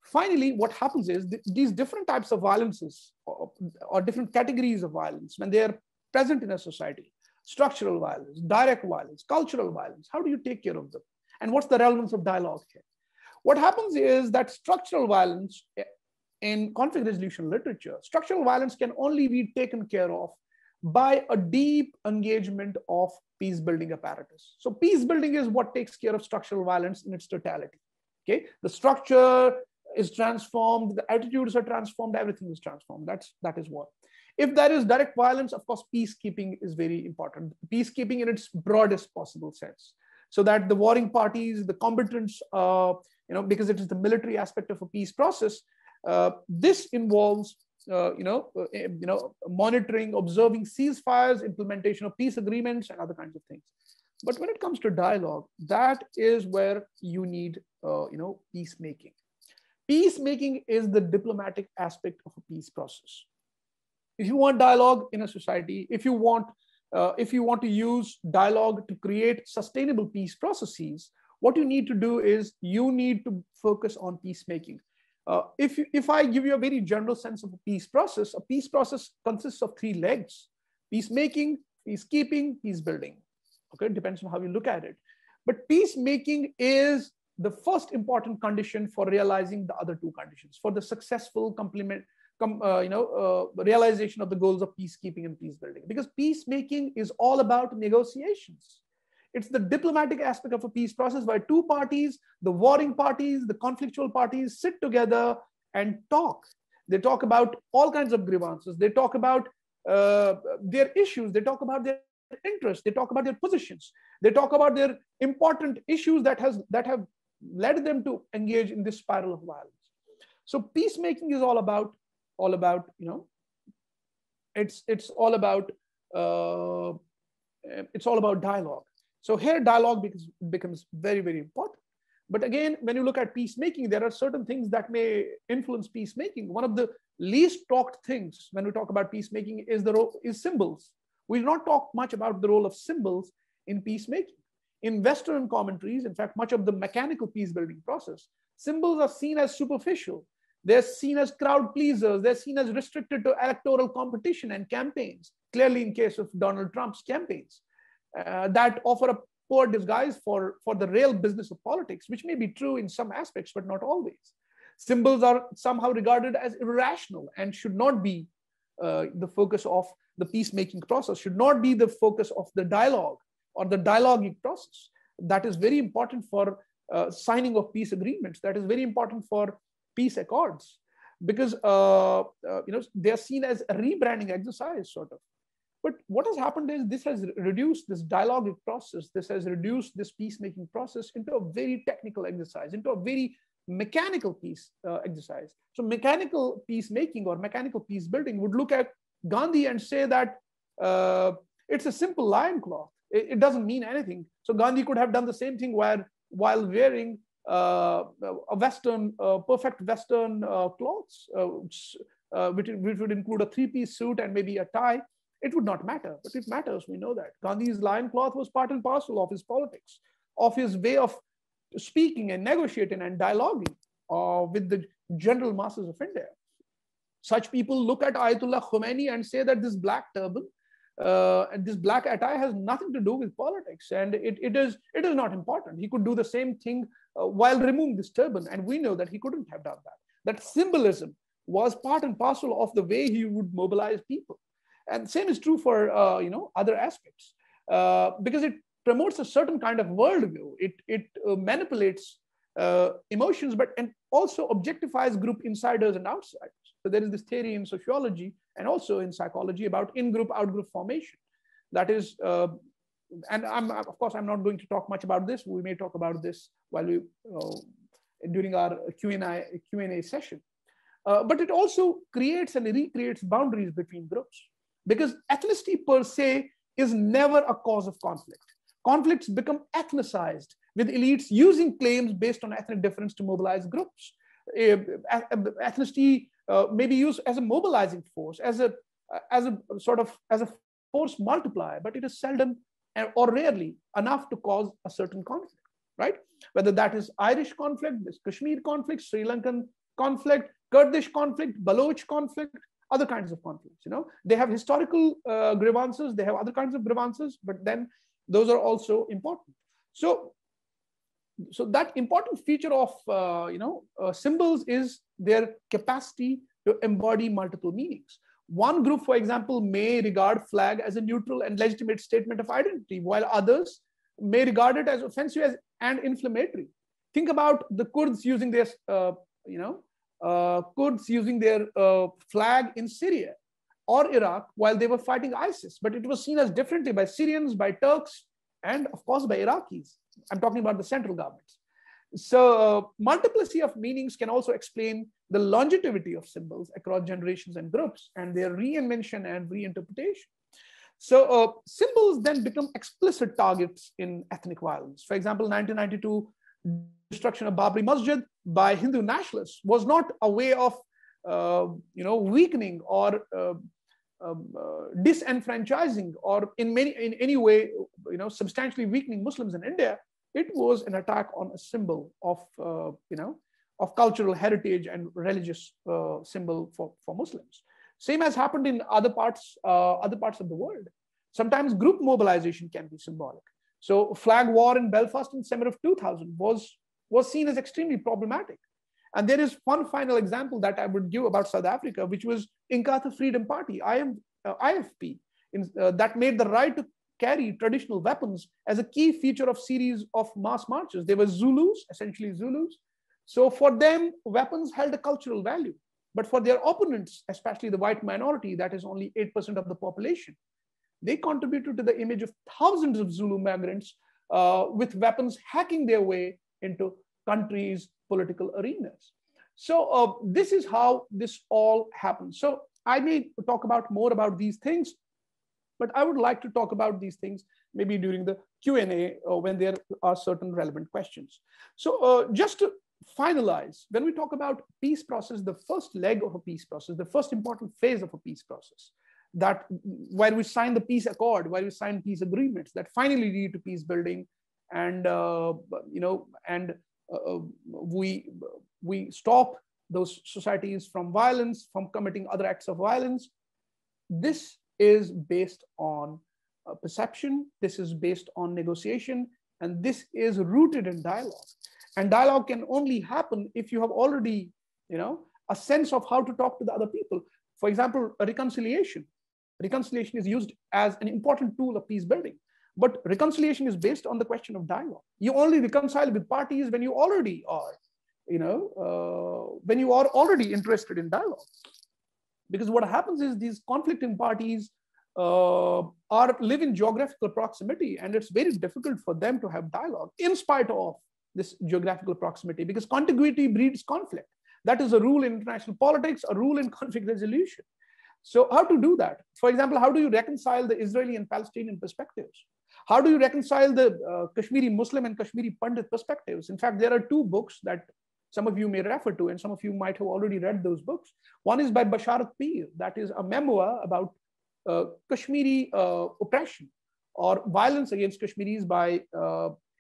Finally, what happens is these different types of violences or different categories of violence, when they are present in a society, structural violence, direct violence, cultural violence, how do you take care of them? And what's the relevance of dialogue here? What happens is that structural violence in conflict resolution literature, structural violence can only be taken care of by a deep engagement of peace building apparatus. So peace building is what takes care of structural violence in its totality. Okay, the structure is transformed, the attitudes are transformed, everything is transformed. That is what. If there is direct violence, of course, peacekeeping is very important. Peacekeeping in its broadest possible sense, so that the warring parties, the combatants, because it is the military aspect of a peace process. This involves, monitoring, observing ceasefires, implementation of peace agreements, and other kinds of things. But when it comes to dialogue, that is where you need, peacemaking. Peacemaking is the diplomatic aspect of a peace process. If you want dialogue in a society, if you want to use dialogue to create sustainable peace processes, what you need to do is you need to focus on peacemaking. If I give you a very general sense of a peace process consists of three legs: peacemaking, peacekeeping, peace building. Okay, it depends on how you look at it. But peacemaking is the first important condition for realizing the other two conditions, for the successful realization of the goals of peacekeeping and peace building. Because peacemaking is all about negotiations. It's the diplomatic aspect of a peace process where two parties, the warring parties, the conflictual parties, sit together and talk. They talk about all kinds of grievances. They talk about their issues. They talk about their interests. They talk about their positions. They talk about their important issues that have led them to engage in this spiral of violence. So peacemaking is all about dialogue. So here dialogue becomes very, very important. But again, when you look at peacemaking, there are certain things that may influence peacemaking. One of the least talked things when we talk about peacemaking is symbols. We do not talk much about the role of symbols in peacemaking. In Western commentaries, in fact, much of the mechanical peace building process, symbols are seen as superficial. They're seen as crowd pleasers. They're seen as restricted to electoral competition and campaigns. Clearly, in case of Donald Trump's campaigns, that offer a poor disguise for the real business of politics, which may be true in some aspects, but not always. Symbols are somehow regarded as irrational and should not be the focus of the peacemaking process, should not be the focus of the dialogue or the dialogic process. That is very important for signing of peace agreements. That is very important for peace accords, because they are seen as a rebranding exercise, sort of. But what has happened is this has reduced this dialogic process, this has reduced this peacemaking process into a very technical exercise, into a very mechanical peace exercise. So mechanical peacemaking or mechanical peace building would look at Gandhi and say that it's a simple loincloth. It doesn't mean anything. So Gandhi could have done the same thing while wearing perfect Western clothes, which would include a three-piece suit and maybe a tie. It would not matter, but it matters. We know that Gandhi's loincloth was part and parcel of his politics, of his way of speaking and negotiating and dialoguing with the general masses of India. Such people look at Ayatollah Khomeini and say that this black turban and this black attire has nothing to do with politics, and it is not important. He could do the same thing while removing this turban, and we know that he couldn't have done that. That symbolism was part and parcel of the way he would mobilize people. And same is true for other aspects, because it promotes a certain kind of worldview. It manipulates emotions, and also objectifies group insiders and outsiders. So there is this theory in sociology and also in psychology about in-group, out-group formation. That is, and of course I'm not going to talk much about this. We may talk about this while during our Q&A session. But it also creates and recreates boundaries between groups, because ethnicity per se is never a cause of conflict. Conflicts become ethnicized, with elites using claims based on ethnic difference to mobilize groups. Ethnicity may be used as a mobilizing force, as a force multiplier, but it is seldom or rarely enough to cause a certain conflict, right? Whether that is Irish conflict, this Kashmir conflict, Sri Lankan conflict, Kurdish conflict, Baloch conflict, other kinds of conflicts. They have historical grievances, they have other kinds of grievances, but then those are also important. So that important feature of symbols is their capacity to embody multiple meanings. One group, for example, may regard flag as a neutral and legitimate statement of identity, while others may regard it as offensive and inflammatory. Think about the Kurds using their flag in Syria or Iraq while they were fighting ISIS, but it was seen as differently by Syrians, by Turks, and of course by Iraqis. I'm talking about the central governments. So multiplicity of meanings can also explain the longevity of symbols across generations and groups, and their reinvention and reinterpretation. So symbols then become explicit targets in ethnic violence. For example, 1992 destruction of Babri Masjid by Hindu nationalists was not a way of weakening or disenfranchising or in any way substantially weakening Muslims in India. It was an attack on a symbol of cultural heritage and religious symbol for Muslims. Same has happened in other parts of the world. Sometimes group mobilization can be symbolic. So flag war in Belfast in summer of 2000 was seen as extremely problematic. And there is one final example that I would give about South Africa, which was Inkatha Freedom Party, IFP, that made the right to carry traditional weapons as a key feature of series of mass marches. They were Zulus, essentially Zulus. So for them, weapons held a cultural value. But for their opponents, especially the white minority, that is only 8% of the population, they contributed to the image of thousands of Zulu migrants with weapons hacking their way into countries' political arenas. So this is how this all happens. So I may talk more about these things, but I would like to talk about these things maybe during the Q&A when there are certain relevant questions. So just to finalize, when we talk about peace process, the first leg of a peace process, the first important phase of a peace process, that where we sign the peace accord, where we sign peace agreements that finally lead to peace building, and we stop those societies from violence, from committing other acts of violence. This is based on perception, this is based on negotiation, and this is rooted in dialogue. And dialogue can only happen if you have already, a sense of how to talk to the other people. For example, a reconciliation. Reconciliation is used as an important tool of peace building. But reconciliation is based on the question of dialogue. You only reconcile with parties when you already are, when you are already interested in dialogue. Because what happens is these conflicting parties live in geographical proximity, and it's very difficult for them to have dialogue in spite of this geographical proximity, because contiguity breeds conflict. That is a rule in international politics, a rule in conflict resolution. So how to do that? For example, how do you reconcile the Israeli and Palestinian perspectives? How do you reconcile the Kashmiri Muslim and Kashmiri Pandit perspectives? In fact, there are two books that some of you may refer to, and some of you might have already read those books. One is by Basharat Peer, that is a memoir about Kashmiri oppression or violence against Kashmiris by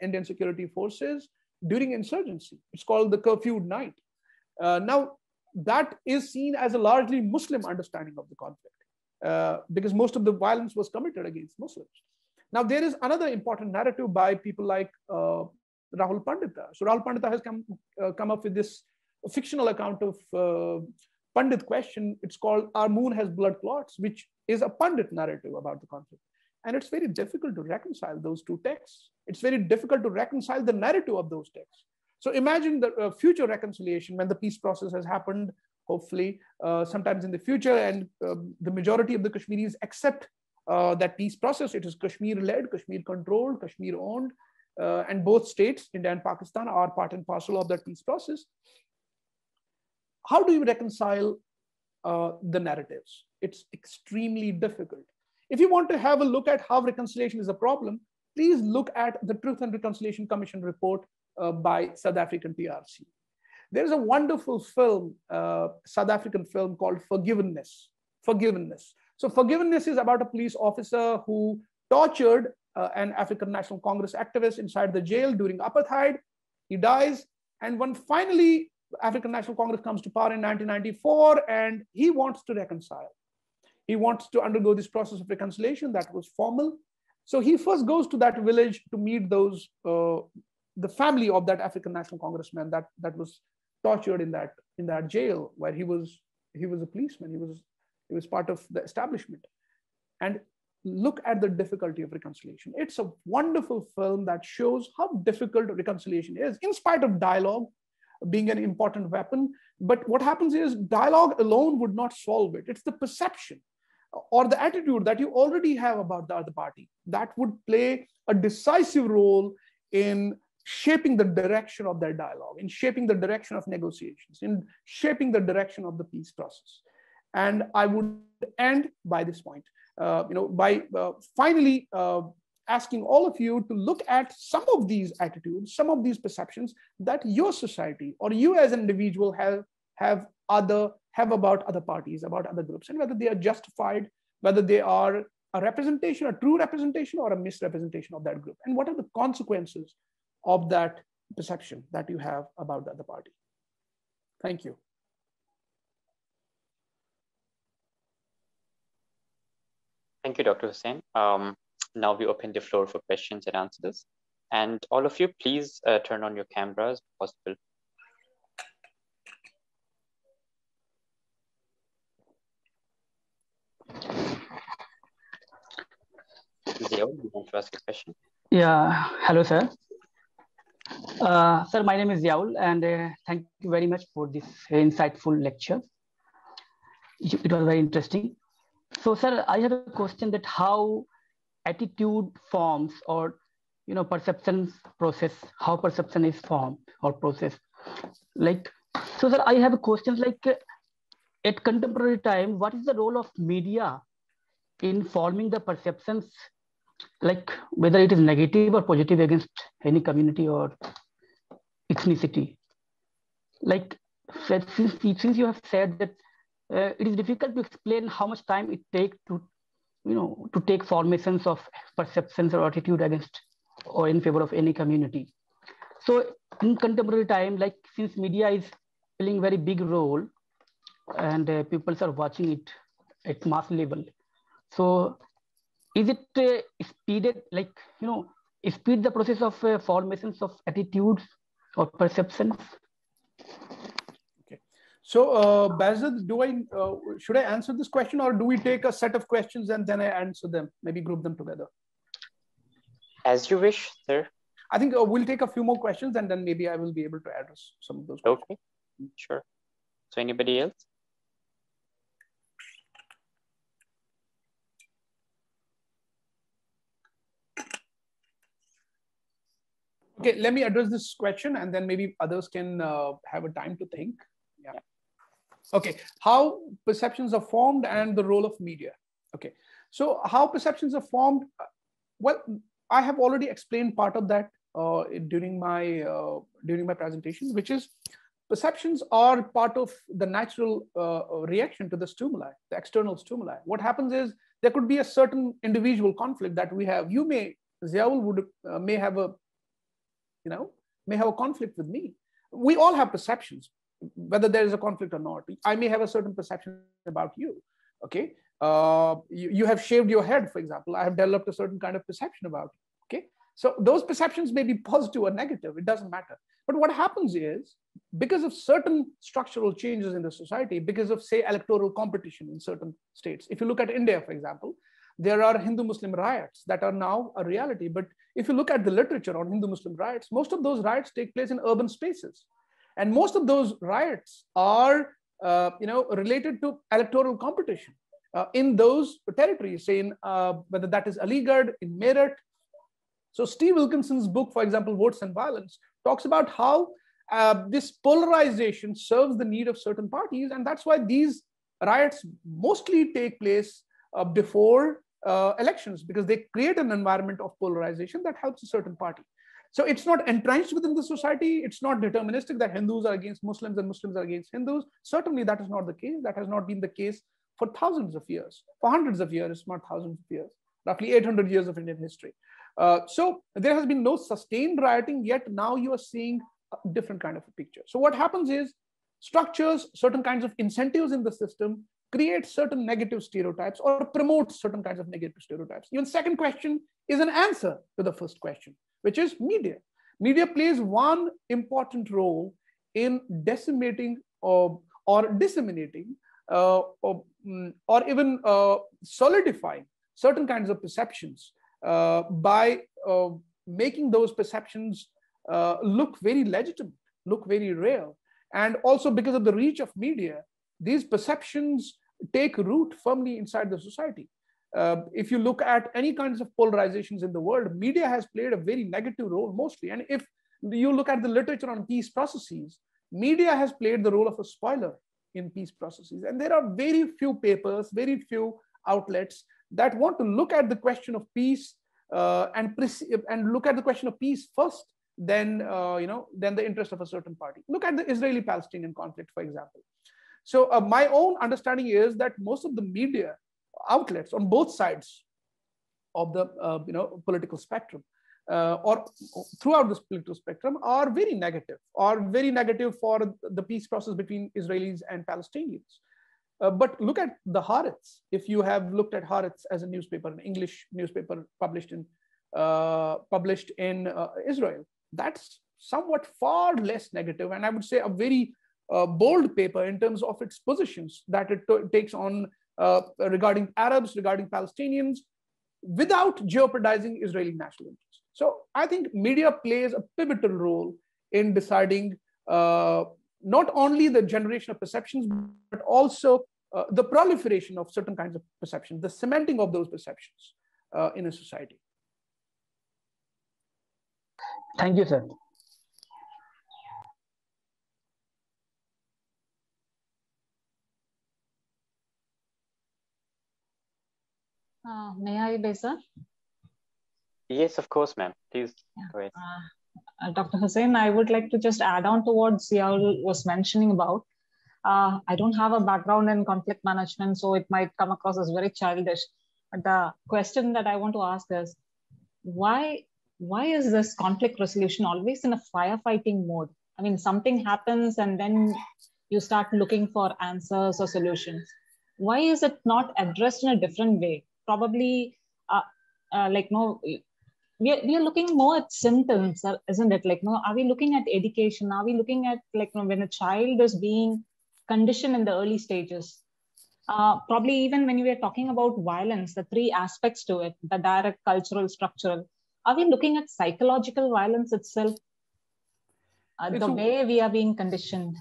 Indian security forces during insurgency. It's called The Curfewed Night. Now, that is seen as a largely Muslim understanding of the conflict because most of the violence was committed against Muslims. Now, there is another important narrative by people like Rahul Pandita. So Rahul Pandita has come up with this fictional account of Pandit question. It's called Our Moon Has Blood Clots, which is a Pandit narrative about the conflict. And it's very difficult to reconcile those two texts. It's very difficult to reconcile the narrative of those texts. So imagine the future reconciliation when the peace process has happened, hopefully, sometimes in the future, and the majority of the Kashmiris accept that peace process. It is Kashmir-led, Kashmir-controlled, Kashmir-owned, and both states, India and Pakistan, are part and parcel of that peace process. How do you reconcile the narratives? It's extremely difficult. If you want to have a look at how reconciliation is a problem, please look at the Truth and Reconciliation Commission report by South African TRC. There's a wonderful film, South African film called Forgiveness. So Forgiveness is about a police officer who tortured an African National Congress activist inside the jail during apartheid. He dies, and when finally African National Congress comes to power in 1994, and he wants to reconcile. He wants to undergo this process of reconciliation that was formal. So he first goes to that village to meet those the family of that African National Congressman that was tortured in that jail, where he was a policeman. He was part of the establishment. And look at the difficulty of reconciliation. It's a wonderful film that shows how difficult reconciliation is, in spite of dialogue being an important weapon. But what happens is dialogue alone would not solve it. It's the perception or the attitude that you already have about the other party that would play a decisive role in shaping the direction of their dialogue, in shaping the direction of negotiations, in shaping the direction of the peace process. And I would end by this point, by finally asking all of you to look at some of these attitudes, some of these perceptions that your society or you as an individual have about other parties, about other groups, and whether they are justified, whether they are a representation, a true representation, or a misrepresentation of that group, and what are the consequences of that perception that you have about the other party. Thank you. Thank you, Dr. Hussain. Now we open the floor for questions and answers. And all of you, please turn on your cameras if possible. Ziaul, you want to ask a question? Yeah, hello, sir. Sir, my name is Ziaul, and thank you very much for this insightful lecture. It was very interesting. So, sir, I have a question that how attitude forms or, perception process, how perception is formed or processed. So, sir, I have a question at contemporary time, what is the role of media in forming the perceptions, whether it is negative or positive against any community or ethnicity? Since you have said that it is difficult to explain how much time it takes to take formations of perceptions or attitude against or in favor of any community. So in contemporary time, since media is playing a very big role and people are watching it at mass level, so is it speeded, speed the process of formations of attitudes or perceptions? Okay. So, Bazad, should I answer this question, or do we take a set of questions and then I answer them, maybe group them together? As you wish, sir. I think we'll take a few more questions and then maybe I will be able to address some of those questions. Okay, sure. So anybody else? Okay, let me address this question and then maybe others can have a time to think. Yeah. Okay, how perceptions are formed and the role of media. Okay, so how perceptions are formed? Well, I have already explained part of that during my presentation, which is perceptions are part of the natural reaction to the stimuli, the external stimuli. What happens is there could be a certain individual conflict that we have. Ziaul may have a conflict with me. We all have perceptions, whether there is a conflict or not. I may have a certain perception about you. Okay, you have shaved your head, for example. I have developed a certain kind of perception about you. Okay, so those perceptions may be positive or negative. It doesn't matter. But what happens is, because of certain structural changes in the society, because of, say, electoral competition in certain states. If you look at India, for example, there are Hindu-Muslim riots that are now a reality. But if you look at the literature on Hindu-Muslim riots, most of those riots take place in urban spaces. And most of those riots are related to electoral competition in those territories, say in whether that is Aligarh, in Meerut. So Steve Wilkinson's book, for example, Votes and Violence, talks about how this polarization serves the need of certain parties. And that's why these riots mostly take place before elections, because they create an environment of polarization that helps a certain party. So it's not entrenched within the society. It's not deterministic that Hindus are against Muslims and Muslims are against Hindus. Certainly that is not the case. That has not been the case for thousands of years, for hundreds of years, not thousands of years, roughly 800 years of Indian history. So there has been no sustained rioting, yet now you are seeing a different kind of a picture. So what happens is structures, certain kinds of incentives in the system create certain negative stereotypes or promote certain kinds of negative stereotypes. Even second question is an answer to the first question, which is media. Media plays one important role in decimating or disseminating or even solidifying certain kinds of perceptions by making those perceptions look very legitimate, look very real. And also because of the reach of media, these perceptions take root firmly inside the society. If you look at any kinds of polarizations in the world, media has played a very negative role mostly. And if you look at the literature on peace processes, media has played the role of a spoiler in peace processes. And there are very few papers, very few outlets that want to look at the question of peace and look at the question of peace first, then the interest of a certain party. Look at the Israeli-Palestinian conflict, for example. So my own understanding is that most of the media outlets on both sides of the political spectrum or throughout this political spectrum are very negative for the peace process between Israelis and Palestinians. But look at the Haaretz. If you have looked at Haaretz as a newspaper, an English newspaper published in Israel, that's somewhat far less negative, and I would say a very bold paper in terms of its positions that it takes on regarding Arabs, regarding Palestinians, without jeopardizing Israeli national interests. So I think media plays a pivotal role in deciding not only the generation of perceptions, but also the proliferation of certain kinds of perceptions, the cementing of those perceptions in a society. Thank you, sir. May I, Besa? Yes, of course, ma'am. Please go ahead. Dr. Hussain, I would like to just add on to what Ziaul was mentioning about. I don't have a background in conflict management, so it might come across as very childish. But the question that I want to ask is, why is this conflict resolution always in a firefighting mode? I mean, something happens and then you start looking for answers or solutions. Why is it not addressed in a different way? Probably, we are looking more at symptoms, isn't it? Are we looking at education? Are we looking at when a child is being conditioned in the early stages. Probably even when we are talking about violence, the three aspects to it, the direct, cultural, structural, are we looking at psychological violence itself? The way we are being conditioned?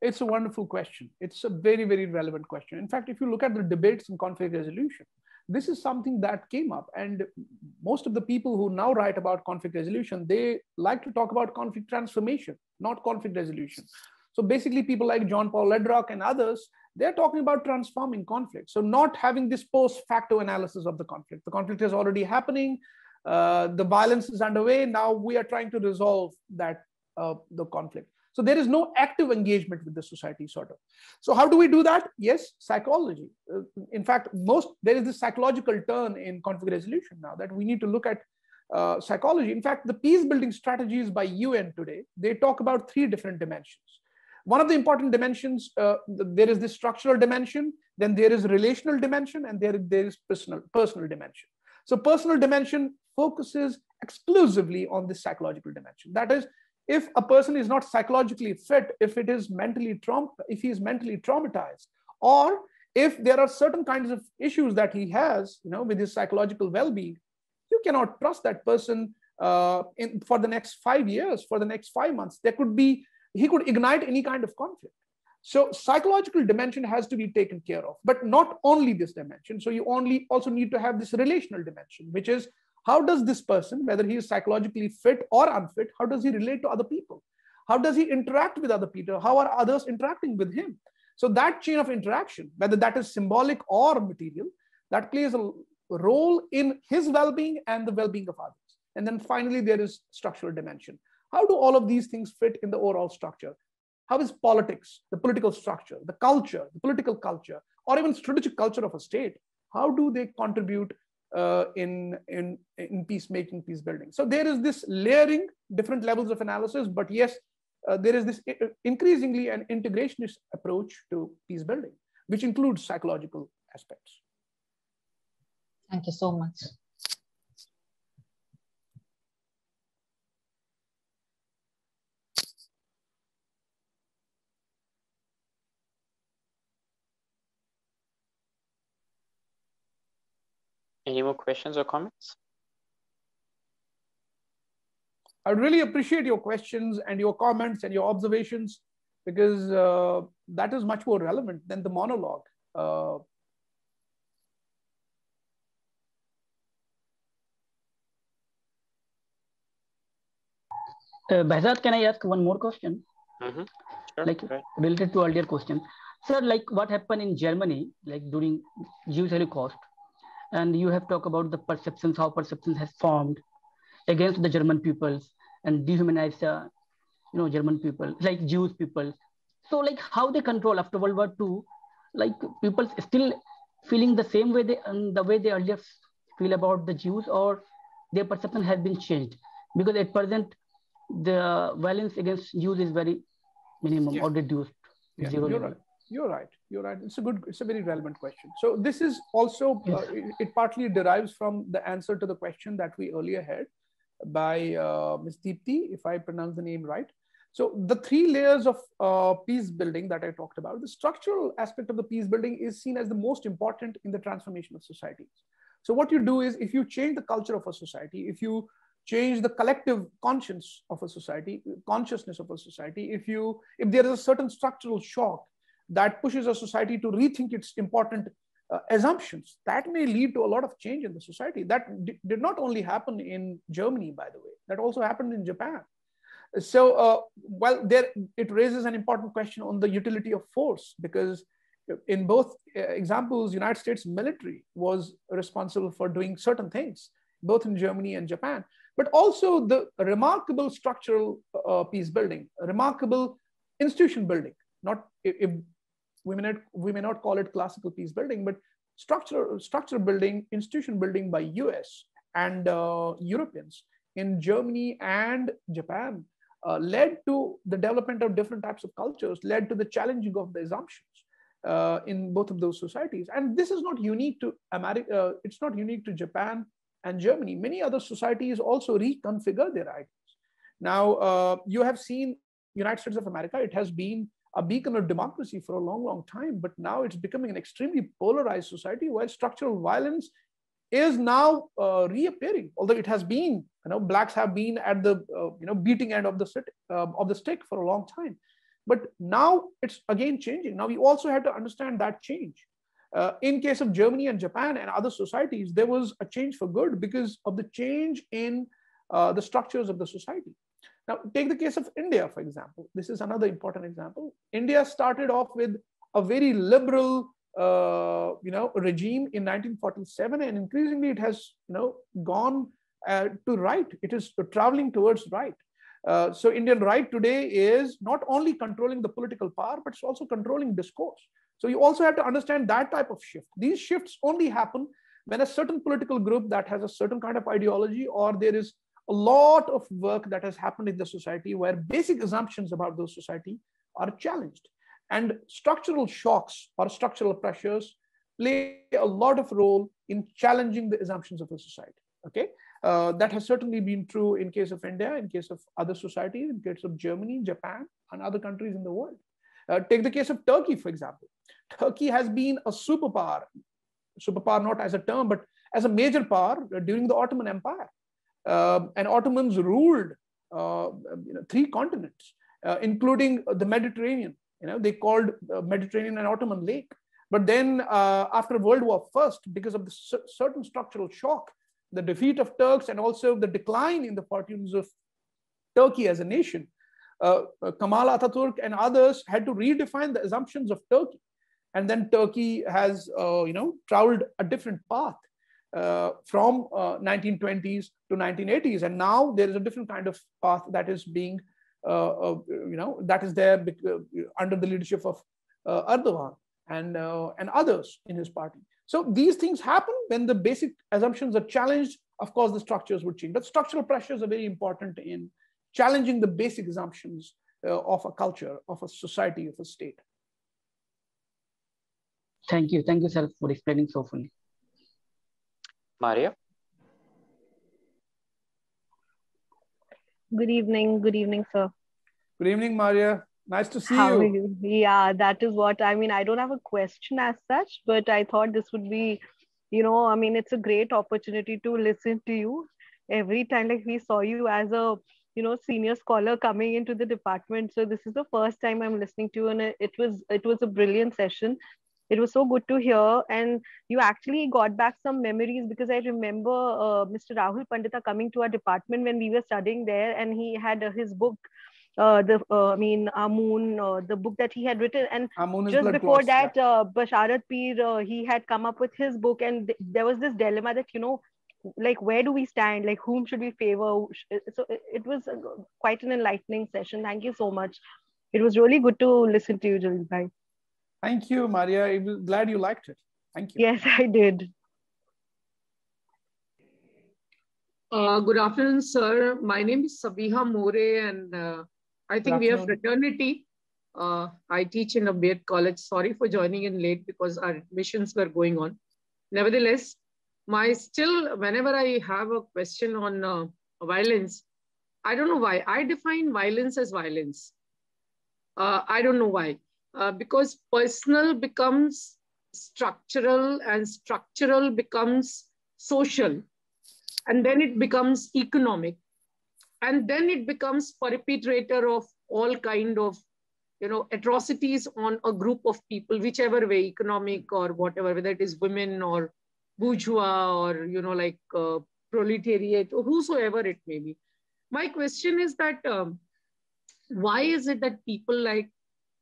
It's a wonderful question. It's a very, very relevant question. In fact, if you look at the debates in conflict resolution, this is something that came up. And most of the people who now write about conflict resolution, they like to talk about conflict transformation, not conflict resolution. So basically, people like John Paul Ledrock and others, they're talking about transforming conflict. So not having this post facto analysis of the conflict. The conflict is already happening. The violence is underway. Now we are trying to resolve that, the conflict. So there is no active engagement with the society, sort of. So how do we do that? Yes, psychology. In fact, there is this psychological turn in conflict resolution now that we need to look at psychology. In fact, the peace building strategies by UN today, they talk about three different dimensions. One of the important dimensions, there is the structural dimension, then there is relational dimension, and there is personal dimension. So personal dimension focuses exclusively on this psychological dimension. That is, if a person is not psychologically fit, if he is mentally traumatized, or if there are certain kinds of issues that he has, with his psychological well-being, you cannot trust that person for the next 5 years, for the next 5 months. He could ignite any kind of conflict. So psychological dimension has to be taken care of, but not only this dimension. So you also need to have this relational dimension, which is, how does this person, whether he is psychologically fit or unfit, how does he relate to other people? How does he interact with other people? How are others interacting with him? So that chain of interaction, whether that is symbolic or material, that plays a role in his well-being and the well-being of others. And then finally, there is structural dimension. How do all of these things fit in the overall structure? How is politics, the political structure, the culture, the political culture, or even strategic culture of a state, how do they contribute in peacemaking, peace building? So there is this layering, different levels of analysis, but yes, there is this increasingly an integrationist approach to peace building, which includes psychological aspects. Thank you so much. Any more questions or comments? I really appreciate your questions and your comments and your observations, because that is much more relevant than the monologue. Behzad, can I ask one more question? Mm-hmm. Sure. Like related to earlier question. Sir, like what happened in Germany, like during Jewish Holocaust, and you have talked about the perceptions, how perceptions has formed against the German peoples and dehumanize German people, like Jewish people. So like how they control after World War II, like people still feeling the same way the way they earlier feel about the Jews, or their perception has been changed? Because at present the violence against Jews is very minimum or reduced. Yeah, you're right. It's a very relevant question. So this is also, it partly derives from the answer to the question that we earlier had by Ms. Deepti, if I pronounce the name right. So the three layers of peace building that I talked about, the structural aspect of the peace building is seen as the most important in the transformation of societies. So what you do is, if you change the culture of a society, if you change the collective consciousness of a society, if there is a certain structural shock that pushes a society to rethink its important assumptions, that may lead to a lot of change in the society. That did not only happen in Germany, by the way, that also happened in Japan. So it raises an important question on the utility of force, because in both examples, United States military was responsible for doing certain things, both in Germany and Japan, but also the remarkable structural peace building, remarkable institution building. We may not call it classical peace building, but structure building, institution building by US and Europeans in Germany and Japan led to the development of different types of cultures, led to the challenging of the assumptions in both of those societies. And this is not unique to America. It's not unique to Japan and Germany. Many other societies also reconfigure their ideas. Now, you have seen United States of America. It has been a beacon of democracy for a long, long time, but now it's becoming an extremely polarized society where structural violence is now reappearing. Although it has been, blacks have been at the beating end of the stick for a long time, but now it's again changing. Now we also have to understand that change. In case of Germany and Japan and other societies, there was a change for good because of the change in the structures of the society. Now, take the case of India, for example. This is another important example. India started off with a very liberal regime in 1947, and increasingly it has gone to right. It is traveling towards right. So Indian right today is not only controlling the political power, but it's also controlling discourse. So you also have to understand that type of shift. These shifts only happen when a certain political group that has a certain kind of ideology, or there is a lot of work that has happened in the society where basic assumptions about the society are challenged. And structural shocks or structural pressures play a lot of role in challenging the assumptions of the society. Okay, that has certainly been true in case of India, in case of other societies, in case of Germany, Japan, and other countries in the world. Take the case of Turkey, for example. Turkey has been a superpower not as a term, but as a major power during the Ottoman Empire. And Ottomans ruled 3 continents, including the Mediterranean. They called Mediterranean an Ottoman lake. But then after World War I, because of the certain structural shock, the defeat of Turks and also the decline in the fortunes of Turkey as a nation, Kemal Atatürk and others had to redefine the assumptions of Turkey. And then Turkey has traveled a different path from 1920s to 1980s. And now there is a different kind of path that is being that is there under the leadership of Erdogan and others in his party. So these things happen when the basic assumptions are challenged. Of course, the structures would change, but structural pressures are very important in challenging the basic assumptions of a culture, of a society, of a state. Thank you, sir, for explaining so fully. Maria. Good evening, sir. Good evening, Maria. Nice to see you. How are you? Yeah, that is what I mean. I don't have a question as such, but I thought this would be, it's a great opportunity to listen to you every time. Like we saw you as a, senior scholar coming into the department. So this is the first time I'm listening to you, and it was a brilliant session. It was so good to hear, and you actually got back some memories, because I remember Mr. Rahul Pandita coming to our department when we were studying there, and he had his book, Amoon, the book that he had written, and just before that, Basharat Peer, he had come up with his book, and there was this dilemma that, like, where do we stand? Like, whom should we favor? So it was quite an enlightening session. Thank you so much. It was really good to listen to you, Jalil bhai. Thank you, Maria. I'm glad you liked it. Thank you. Yes, I did. Good afternoon, sir. My name is Sabiha More, and I think we are fraternity. I teach in a B.Ed college. Sorry for joining in late because our admissions were going on. Nevertheless, whenever I have a question on violence, I don't know why. I define violence as violence. I don't know why. Because personal becomes structural, and structural becomes social, and then it becomes economic, and then it becomes perpetrator of all kind of atrocities on a group of people, whichever way, economic or whatever, whether it is women or bourgeois or proletariat or whosoever it may be. My question is that why is it that people like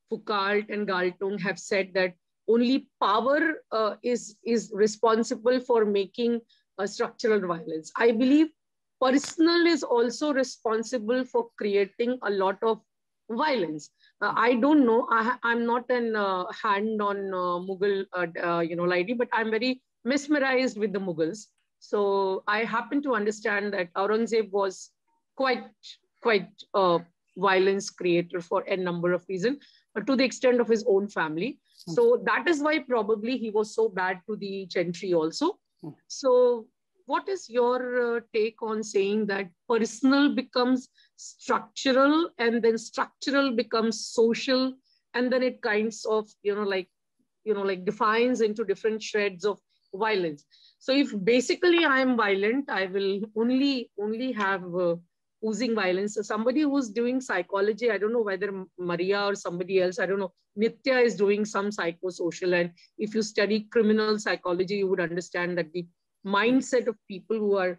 Foucault and Galtung have said that only power is responsible for making a structural violence? I believe personal is also responsible for creating a lot of violence. I don't know. I'm not an hand on Mughal lady, but I'm very mesmerized with the Mughals. So I happen to understand that Aurangzeb was quite violence creator for a number of reasons, to the extent of his own family. So that is why probably he was so bad to the gentry also. So what is your take on saying that personal becomes structural, and then structural becomes social, and then it kinds of, like defines into different shreds of violence. So if basically I am violent, I will only have oozing violence. So somebody who's doing psychology, I don't know whether Maria or somebody else, I don't know, Nitya is doing some psychosocial, and if you study criminal psychology, you would understand that the mindset of people who are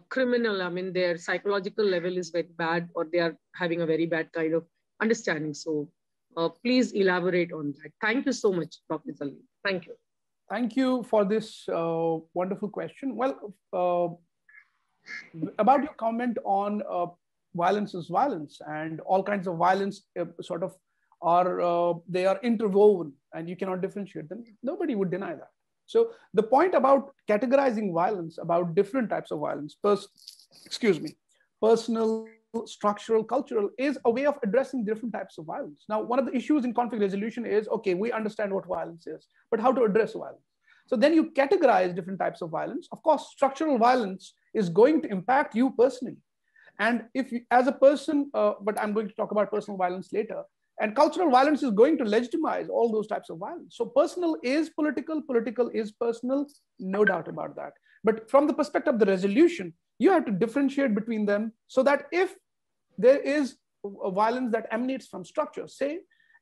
criminal, I mean, their psychological level is very bad, or they are having a very bad kind of understanding. So please elaborate on that. Thank you so much, Dr. Jaleel. Thank you. Thank you for this wonderful question. Well, about your comment on violence is violence, and all kinds of violence sort of are, they are interwoven and you cannot differentiate them. Nobody would deny that. So the point about categorizing violence, about different types of violence, personal, structural, cultural, is a way of addressing different types of violence. Now, one of the issues in conflict resolution is, okay, we understand what violence is, but how to address violence? So then you categorize different types of violence. Of course, structural violence is going to impact you personally. And if you, as a person, but I'm going to talk about personal violence later, and cultural violence is going to legitimize all those types of violence. So personal is political, political is personal, no doubt about that. But from the perspective of the resolution, you have to differentiate between them, so that if there is a violence that emanates from structure, say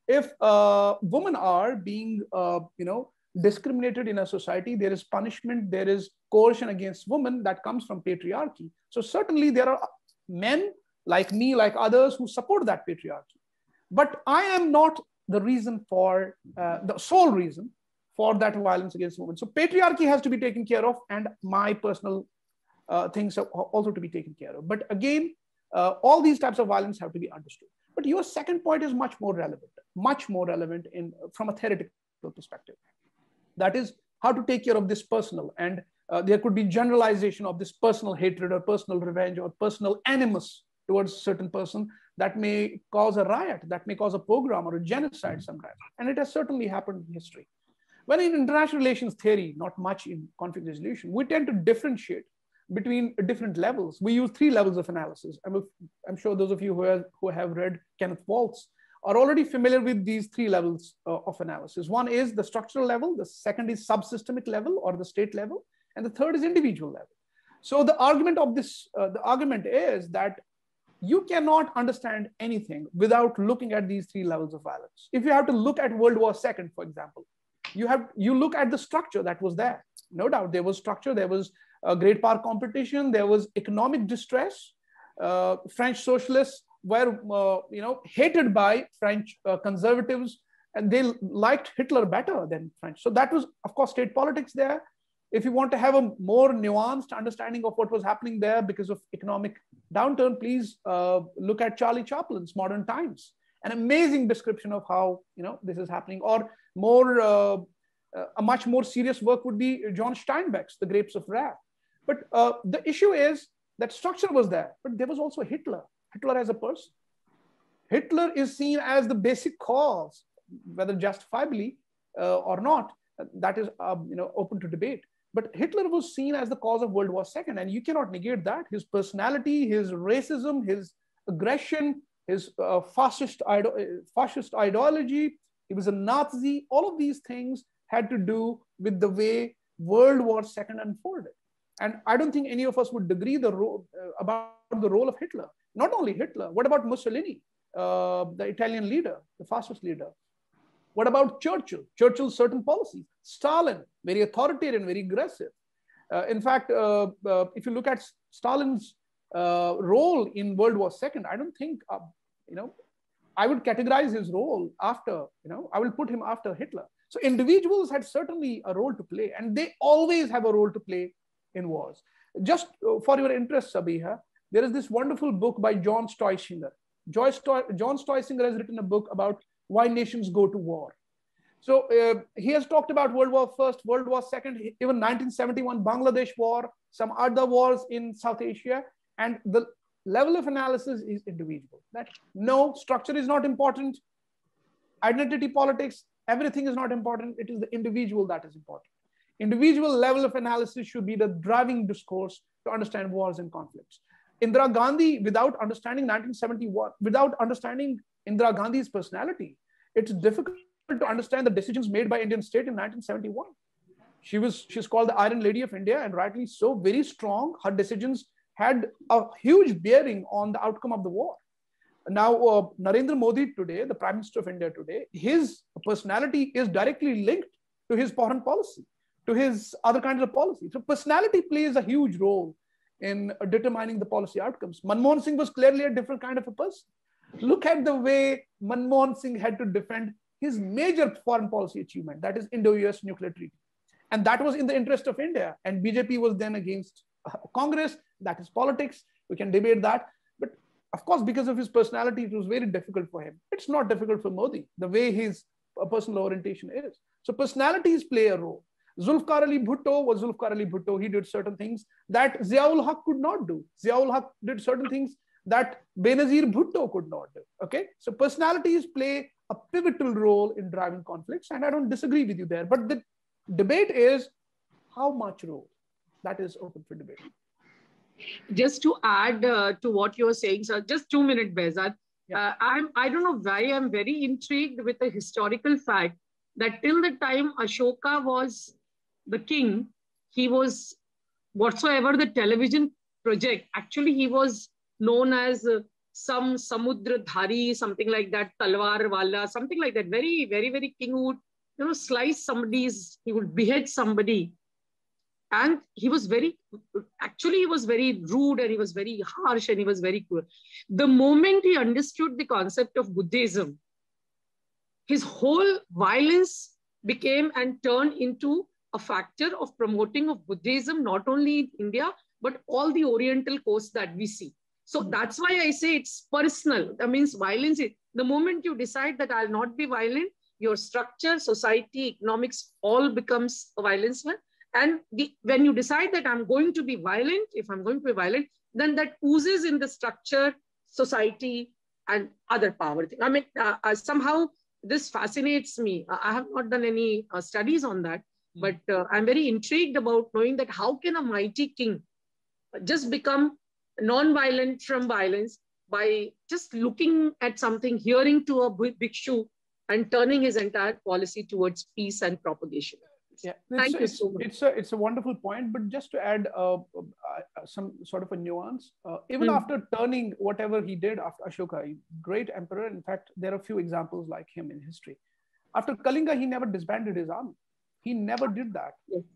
if women are being discriminated in a society, there is punishment, there is coercion against women that comes from patriarchy. So certainly there are men like me, like others, who support that patriarchy. But I am not the reason for, the sole reason for that violence against women. So patriarchy has to be taken care of, and my personal things are also to be taken care of. But again, all these types of violence have to be understood. But your second point is much more relevant from a theoretical perspective. That is how to take care of this personal, and there could be generalization of this personal hatred or personal revenge or personal animus towards a certain person that may cause a riot, that may cause a pogrom or a genocide sometimes. And it has certainly happened in history. When in international relations theory, not much in conflict resolution, we tend to differentiate between different levels. We use 3 levels of analysis. I'm sure those of you who have read Kenneth Waltz are already familiar with these 3 levels of analysis. One is the structural level, the second is subsystemic level or the state level, and the third is individual level. So the argument of this, the argument is that you cannot understand anything without looking at these 3 levels of violence. If you have to look at World War II, for example, you look at the structure that was there. No doubt there was structure, there was a great power competition, there was economic distress. French socialists were hated by French conservatives, and they liked Hitler better than French. So that was, of course, state politics there. If you want to have a more nuanced understanding of what was happening there because of economic downturn, please look at Charlie Chaplin's Modern Times. An amazing description of how this is happening. Or more, a much more serious work would be John Steinbeck's The Grapes of Wrath. But the issue is that structure was there, but there was also Hitler. Hitler as a person. Hitler is seen as the basic cause, whether justifiably or not. That is open to debate. But Hitler was seen as the cause of World War II, and you cannot negate that. His personality, his racism, his aggression, his fascist ideology, he was a Nazi. All of these things had to do with the way World War II unfolded. And I don't think any of us would agree about the role of Hitler. Not only Hitler, what about Mussolini, the Italian leader, the fascist leader? What about Churchill? Churchill's certain policies. Stalin, very authoritarian, very aggressive. In fact, if you look at Stalin's role in World War II, I don't think, I would categorize his role after, I will put him after Hitler. So individuals had certainly a role to play, and they always have a role to play in wars. Just for your interest, Sabiha, there is this wonderful book by John Stoisinger. John Stoisinger has written a book about why nations go to war. So he has talked about World War I, World War II, even 1971 Bangladesh war, some other wars in South Asia, and the level of analysis is individual. That no, structure is not important, identity politics, everything is not important, it is the individual that is important. Individual level of analysis should be the driving discourse to understand wars and conflicts. Indira Gandhi, without understanding 1971, without understanding Indira Gandhi's personality, it's difficult to understand the decisions made by Indian state in 1971. She's called the Iron Lady of India, and rightly so, very strong. Her decisions had a huge bearing on the outcome of the war. Now, Narendra Modi today, the Prime Minister of India today, his personality is directly linked to his foreign policy, to his other kinds of policy. So personality plays a huge role in determining the policy outcomes. Manmohan Singh was clearly a different kind of a person. Look at the way Manmohan Singh had to defend his major foreign policy achievement, that is Indo-US nuclear treaty. And that was in the interest of India. And BJP was then against Congress. That is politics. We can debate that. But of course, because of his personality, it was very difficult for him. It's not difficult for Modi, the way his personal orientation is. So personalities play a role. Zulfikar Ali Bhutto was Zulfikar Ali Bhutto. He did certain things that Ziaul Haq could not do. Ziaul Haq did certain things that Benazir Bhutto could not do. Okay, so personalities play a pivotal role in driving conflicts, and I don't disagree with you there. But the debate is how much role. That is open for debate. Just to add to what you're saying, sir, just 2 minutes, Behzad. Yeah. I don't know why I'm very intrigued with the historical fact that till the time Ashoka was the king, he was whatsoever the television project, actually he was known as some Samudradhari, something like that, Talwar Wala, something like that. Very, very, very king who would, slice somebody's, he would behead somebody. And he was very rude, and he was very harsh, and he was very cruel. The moment he understood the concept of Buddhism, his whole violence became and turned into a factor of promoting of Buddhism, not only in India, but all the Oriental coast that we see. So that's why I say it's personal. That means violence, the moment you decide that I'll not be violent, your structure, society, economics, all becomes a violence one. And when you decide that I'm going to be violent, if I'm going to be violent, then that oozes in the structure, society, and other power thing. I mean, somehow this fascinates me. I have not done any studies on that, but I'm very intrigued about knowing that how can a mighty king just become non-violent from violence by just looking at something, hearing to a bhikshu, and turning his entire policy towards peace and propagation. Yeah, thank you so much. It's a wonderful point, but just to add some sort of a nuance, even after turning whatever he did after Ashoka, great emperor. In fact, there are a few examples like him in history. After Kalinga, he never disbanded his army. He never did that.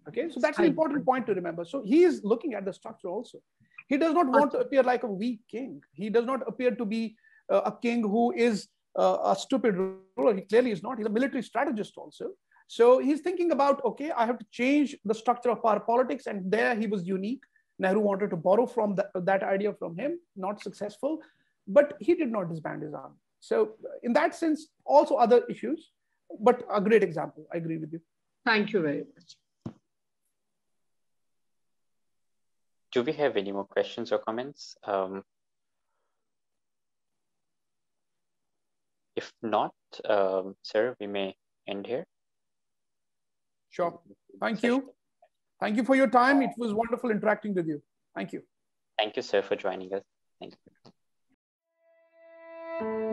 Okay, so that's an important point to remember. So he is looking at the structure also. He does not want to appear like a weak king. He does not appear to be a king who is a stupid ruler. He clearly is not. He's a military strategist also. So he's thinking about, okay, I have to change the structure of power politics. And there he was unique. Nehru wanted to borrow from that idea from him, not successful, but he did not disband his army. So in that sense, also other issues, but a great example. I agree with you. Thank you very much. Do we have any more questions or comments? If not, sir, we may end here. Sure. Thank you. Thank you for your time. It was wonderful interacting with you. Thank you. Thank you, sir, for joining us. Thank you.